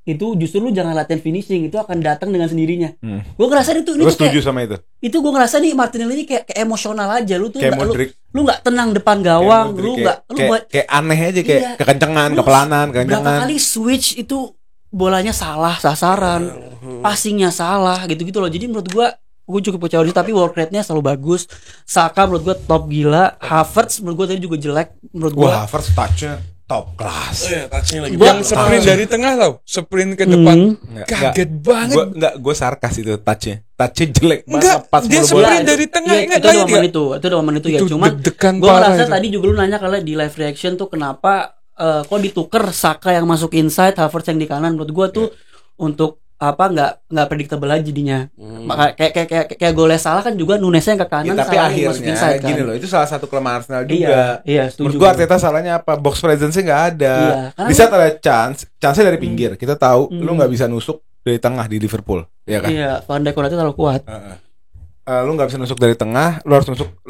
itu justru lu jangan latihan finishing, itu akan datang dengan sendirinya. Gue ngerasa itu Gue setuju sama itu. Itu gue ngerasa nih Martinelli ini kayak emosional aja, lu tuh kayak lu nggak tenang depan gawang, lu kayak aneh aja, kayak kekencengan, kepelanan, kekencengan. Berapa kali switch itu bolanya salah sasaran, passingnya salah gitu-gitu loh. Jadi menurut gue cukup percaya diri, tapi work rate-nya selalu bagus. Saka menurut gue top gila. Havertz menurut gue tadi juga jelek menurut gue. Wah, Havertz touch-nya top class. Touch-nya lagi. Yang sprint dari tengah tau, sprint ke depan. Kaget banget. Gue sarkas itu touch-nya. Touch-nya jelek banget. Enggak, dia sprint dari tengah. Ingat lagi itu udah momen itu ya. Cuman gue ngerasa tadi juga lu nanya kali di live reaction tuh kenapa kok dituker Saka yang masuk inside, Havertz yang di kanan. Menurut gue tuh untuk apa nggak predictable aja jadinya. Kayak golnya salah kan juga Nunesnya yang ke kanan, tapi akhirnya inside, kan? Gini loh, itu salah satu kelemahan Arsenal juga. Iya, setuju. Menurut gua Arteta salahnya apa? Box presence-nya nggak ada. Di saat ada chance-nya dari pinggir. Kita tahu lu nggak bisa nusuk dari tengah di Liverpool, ya kan? Iya, Van Dijk itu terlalu kuat. Lu nggak bisa nusuk dari tengah, lu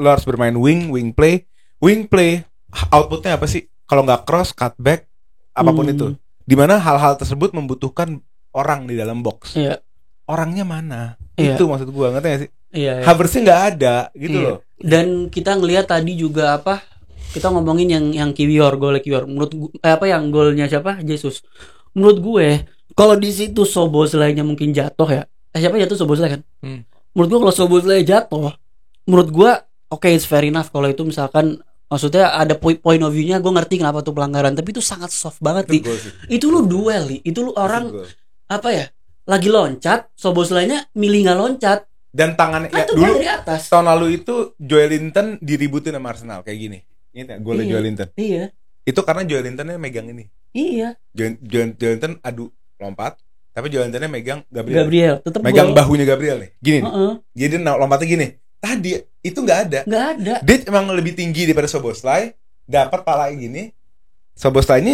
harus bermain wing play. Wing play outputnya apa sih? Kalau nggak cross, cutback, apapun itu. Dimana hal-hal tersebut membutuhkan orang di dalam box. Iya. Orangnya mana? Iya. Itu maksud gua, ngerti gak sih? Iya. Havertznya nggak ada gitu loh. Dan kita ngelihat tadi juga apa? Kita ngomongin yang Kiwior, gol Kiwior. Menurut yang golnya siapa? Jesus. Menurut gue, kalau di situ Szoboszlai-nya mungkin jatuh ya. Siapa jatuh? Szoboszlai kan? Menurut gue kalau Szoboszlai jatuh, menurut gue it's fair enough kalau itu misalkan maksudnya ada point of view-nya, gue ngerti kenapa tuh pelanggaran, tapi itu sangat soft banget nih. Itu lu duel nih, itu lu orang apa ya? Lagi loncat, Szoboszlai-nya milih nggak loncat. Dan tangannya kan ya, dulu dari atas. Tahun lalu itu Joelinton diributin sama Arsenal kayak gini. Ingat ya golnya Joelinton? Iya. Itu karena Joelintonnya megang ini. Iya. Joelinton adu lompat, tapi Joelintonnya megang Gabriel. Tetep megang bahunya Gabriel nih. Gini nih. Jadi lompatnya gini. Tadi itu nggak ada. Dia emang lebih tinggi daripada Szoboszlai, dapat pala gini. Szoboszlai ini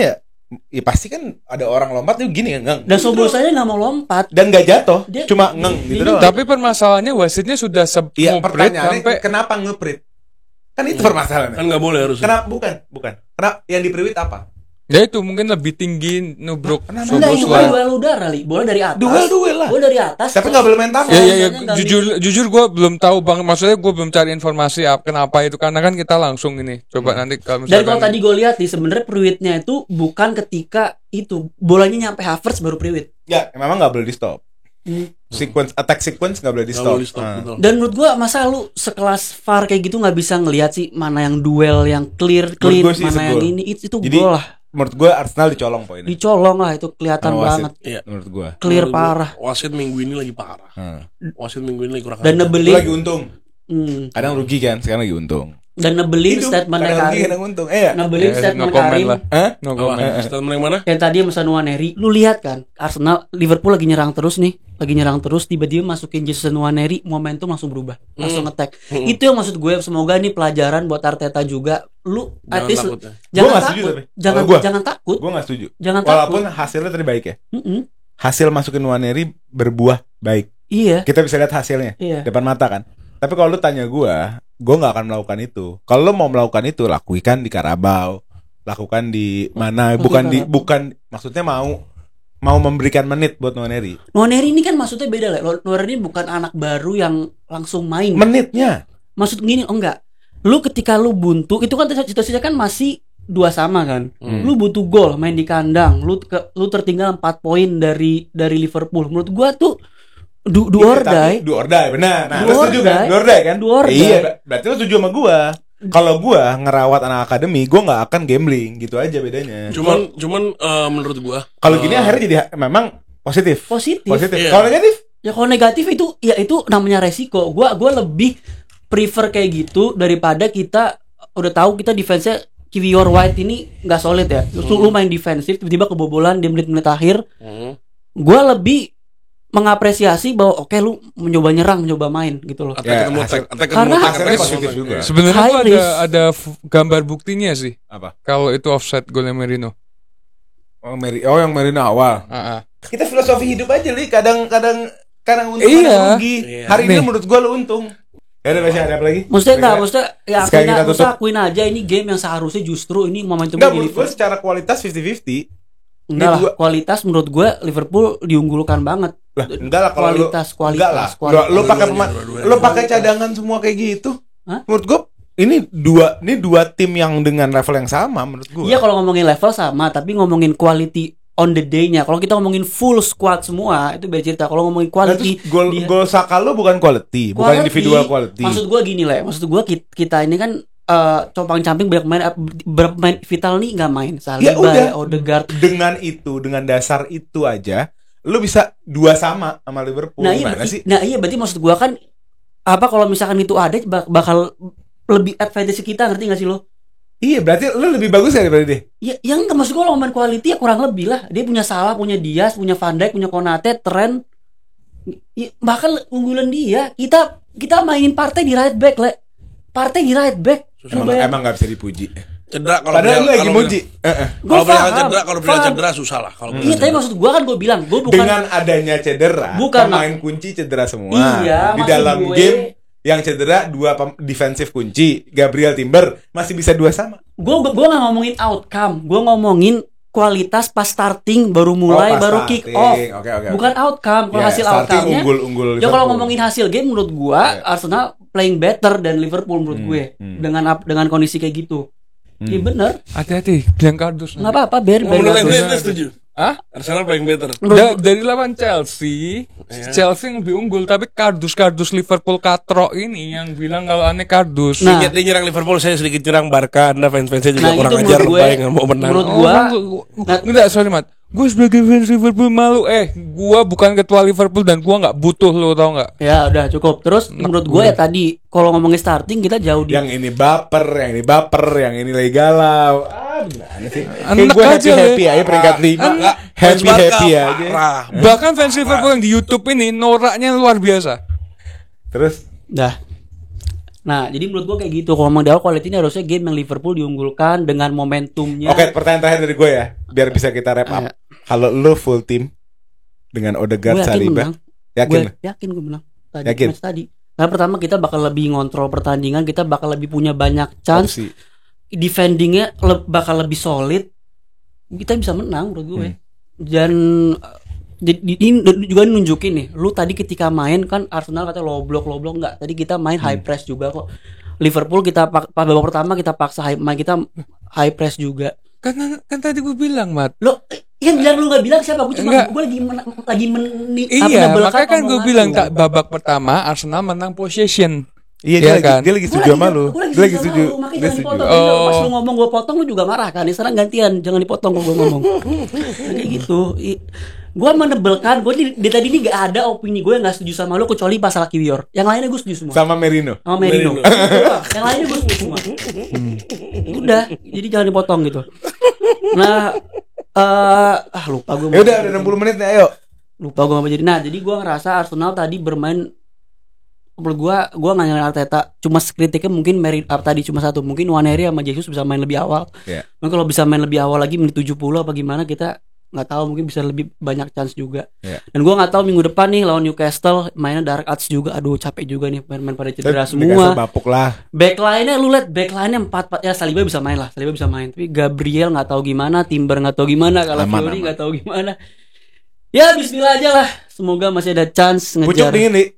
ya pasti kan ada orang lompat tuh gini ngeng. Dan Szoboszlai nggak mau lompat dan nggak jatuh, cuma ngeng gitu doang. Tapi permasalahannya wasitnya sudah pertanyaannya sampai kenapa ngeprit? Kan itu permasalahannya. Kan nggak boleh harusnya. Kenapa bukan? Kenapa yang diperiwit apa? Ya itu mungkin lebih tinggi nubruk Szoboszlai. Duel udara li, bola dari atas. Duel lah. Bola dari atas. Tapi nggak boleh main tangan. Ya, jujur gue belum tahu bang. Maksudnya gue belum cari informasi kenapa itu, karena kan kita langsung ini. Coba nanti kalau misalkan. Dan kalau tadi gue lihat nih sebenarnya periwitnya itu bukan ketika itu bolanya nyampe Havertz baru periwit. Ya, memang nggak boleh di stop. Attack sequence nggak boleh di stop. Dan menurut gue masa lu sekelas VAR kayak gitu nggak bisa ngelihat sih mana yang duel yang clean, mana yang ini itu gol lah. Menurut gue Arsenal dicolong poinnya. Dicolong lah, itu kelihatan banget. Iya, menurut gue. Clear parah. Wasit minggu ini lagi parah. Wasit minggu ini lagi kurang. Dan nebelin. Lagi untung. Kadang rugi kan, sekarang lagi untung. Dan nebelin statementnya Karim. Kadang untung. Nebelin statement Karim. No comment. Statement yang mana? Yang tadi sama Nwaneri, lu lihat kan, Arsenal Liverpool lagi nyerang terus nih. Tiba-tiba masukin Jason Nwaneri, momentum langsung berubah, langsung nge-tag. Itu yang maksud gue, semoga nih pelajaran buat Arteta juga. Lu at least jangan takut. Jangan takut. Gue gak setuju. Walaupun hasilnya tadi baik ya. Hasil masukin Nwaneri berbuah baik. Iya. Kita bisa lihat hasilnya depan mata kan. Tapi kalau lu tanya gue gak akan melakukan itu. Kalau lu mau melakukan itu, lakukan di Carabao, lakukan di mana, bukan maksudnya mau memberikan menit buat Nwaneri. Nwaneri ini kan maksudnya beda lah. Nwaneri bukan anak baru yang langsung main. Menitnya. Maksud gini, enggak. Lu ketika lu buntu, itu kan situasinya kan masih 2 sama kan. Lu butuh gol, main di kandang. Lu tertinggal 4 poin dari Liverpool. Menurut gua tuh do or die, benar. Nah, lu setuju kan? Do or die kan? Iya, berarti lu setuju sama gua. Kalau gua ngerawat anak akademi, gua nggak akan gambling, gitu aja bedanya. Cuman menurut gua kalau gini akhirnya jadi memang positif. Yeah. Kalau negatif? Ya kalau negatif itu namanya resiko. Gua lebih prefer kayak gitu daripada kita udah tahu kita defense-nya Kiwior White ini nggak solid ya. Lu main defensif tiba-tiba kebobolan di menit-menit akhir. Gua lebih mengapresiasi bahwa lu mencoba nyerang, mencoba main gitu loh. Karena hasilnya positif juga. Sebenarnya ada gambar buktinya sih. Apa? Kalau itu offside golnya Merino. Yang Merino awal. Kita filosofi hidup aja li. Kadang untung kadang rugi. Hari ini menurut gua lu untung. Ya udah, masih ada apa lagi? Maksudnya ya akuin aja ini game yang seharusnya justru ini momentumnya menurut gua secara kualitas 50-50. Enggak lah, kualitas menurut gue Liverpool diunggulkan banget. Lah, enggak lah kalau kualitas. Lu pakai cadangan semua kayak gitu. Hah? Menurut gue ini dua tim yang dengan level yang sama menurut gue. Iya kalau ngomongin level sama, tapi ngomongin quality on the day-nya. Kalau kita ngomongin full squad semua itu beda cerita. Kalau ngomongin quality, gol Saka lu bukan quality, bukan individual quality. Maksud gue gini lah, maksud gue kita ini kan compang-camping berapa main vital nih nggak main. Saliba, Odegaard. Dengan dasar itu aja, lu bisa 2 sama Liverpool. Nah iya berarti maksud gue kan apa kalau misalkan itu ada bakal lebih advantage kita, ngerti gak sih lo? Iya, berarti lu lebih bagus daripada dia. Ya, yang maksud gue lo main quality ya kurang lebih lah. Dia punya Salah, punya Diaz, punya Van Dijk, punya Konate, Trent. Ya, bahkan unggulan dia. Kita mainin Partey di right back, Le. Partey di right back. Emang gak bisa dipuji. Cedera kalau padahal lu lagi muji. Kalau bilang cedera susah lah kalau. Iya, tapi maksud gue kan gue bilang, gue bukan dengan adanya cedera, pemain kunci cedera semua. Iya, di dalam game yang cedera 2 defensif kunci, Gabriel Timber masih bisa 2 sama. Gue nggak ngomongin outcome, gue ngomongin kualitas pas starting baru mulai baru kick off. Okay. Bukan outcome. Kalau hasil outcome-nya unggul ya kalau ngomongin hasil game menurut gue Arsenal playing better dan Liverpool menurut gue dengan kondisi kayak gitu. Iya benar. Hati-hati bilang kardus. Nggak apa-apa, biar setuju. Arsenal paling better. Dari lawan Chelsea yang lebih unggul, tapi kardus Liverpool katro ini yang bilang kalau aneh kardus. Nah, dia nyerang Liverpool, saya sedikit nyerang Barca, Anda fans-fansnya juga kurang ajar, lebay nggak mau menang. Menurut gua, enggak, sorry Mat. Gue sebagai fans Liverpool malu. Gue bukan ketua Liverpool dan gue nggak butuh lo, tau nggak? Ya udah cukup. Terus menurut gue ya tadi kalau ngomongin starting kita jauh di. Yang ini baper, yang ini lagi galau. Gimana sih? Gue happy aja peringkat 5. Happy aja. Bahkan fans Liverpool yang di YouTube ini noraknya luar biasa. Terus? Nah, jadi menurut gue kayak gitu. Kalau ngomong di awal quality ini harusnya game yang Liverpool diunggulkan dengan momentumnya. Oke, pertanyaan terakhir dari gue ya, biar bisa kita wrap up. Kalau lu full team dengan Odegaard, Saliba, yakin gue menang. Yakin? Match tadi. Nah, pertama kita bakal lebih ngontrol pertandingan, kita bakal lebih punya banyak chance. Defendingnya bakal lebih solid. Kita bisa menang menurut gue. Dan ini juga nunjukin nih, lu tadi ketika main kan Arsenal katanya low block enggak. Tadi kita main high press juga kok. Liverpool kita babak pertama kita paksa high press juga. Kan tadi gue bilang, Mat. Lo yang bilang lu enggak bilang siapa? Gue iya, makanya kan gue bilang tak babak pertama Arsenal menang possession. Iya dia lagi setuju sama lu. Dia lagi setuju. Dia setuju. Pas lu ngomong gue potong lu juga marah kan. Sekarang gantian, jangan dipotong gue ngomong. Kayak gitu. Gue menebelkan, gue di tadi ini gak ada opini gue yang gak setuju sama lu kecuali masalah Kiwior. Yang lainnya gue setuju semua. Sama Merino. Yang lainnya gue setuju semua. Udah, jadi jangan dipotong gitu. Nah, lupa gue. Ya udah 60 menit nih, ayo. Lupa gue apa jadi. Nah, jadi gue ngerasa Arsenal tadi bermain. Menurut gue nggak nyalain Arteta. Cuma kritiknya mungkin tadi cuma satu. Mungkin Nwaneri sama Jesus bisa main lebih awal. Mungkin kalau bisa main lebih awal lagi menit 70 apa gimana kita nggak tahu, mungkin bisa lebih banyak chance juga. Dan gue nggak tahu minggu depan nih lawan Newcastle mainnya Dark Arts juga. Aduh capek juga nih main pada cedera semua. Bapuk lah. Backline-nya lu lihat, backline-nya 4 ya Saliba bisa main. Tapi Gabriel nggak tahu gimana, Timber nggak tahu gimana, kalau Fiori nggak tahu gimana. Ya bismillah aja lah. Semoga masih ada chance ngejar. Pucuk dingin nih.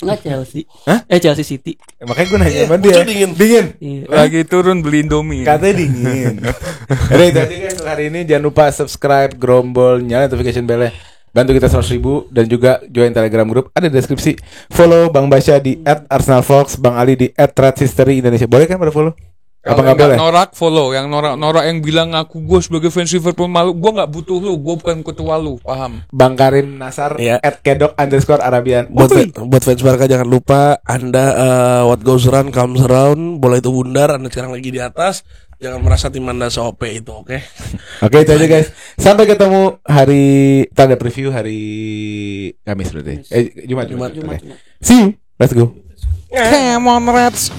Nggak Chelsea. Chelsea City. Makanya gue nanya sama dia. Dingin. Lagi turun beli Indomie. Katanya dingin. Jadi itu aja guys hari ini. Jangan lupa subscribe, Grombol, nyalain notification bell-nya. Bantu kita 100.000 dan juga join Telegram group. Ada di deskripsi. Follow Bang Basya di @ArsenalVox, Bang Ali di @TradsHistory_Indonesia. Boleh kan pada follow? Apa nggak boleh? Norak follow, yang norak yang bilang aku gue sebagai fans Liverpool malu, gue nggak butuh lu, gue bukan ketua lu, paham? Bang Karim Nasar @kedok_Arabian. Buat fans Barca jangan lupa Anda what goes around comes around, bola itu bundar, Anda sekarang lagi di atas, jangan merasa tim Anda se-OP itu, oke? Oke, itu aja guys. Sampai ketemu tanda preview hari Kamis berarti. Jumat. See you. Let's go. Come on Reds.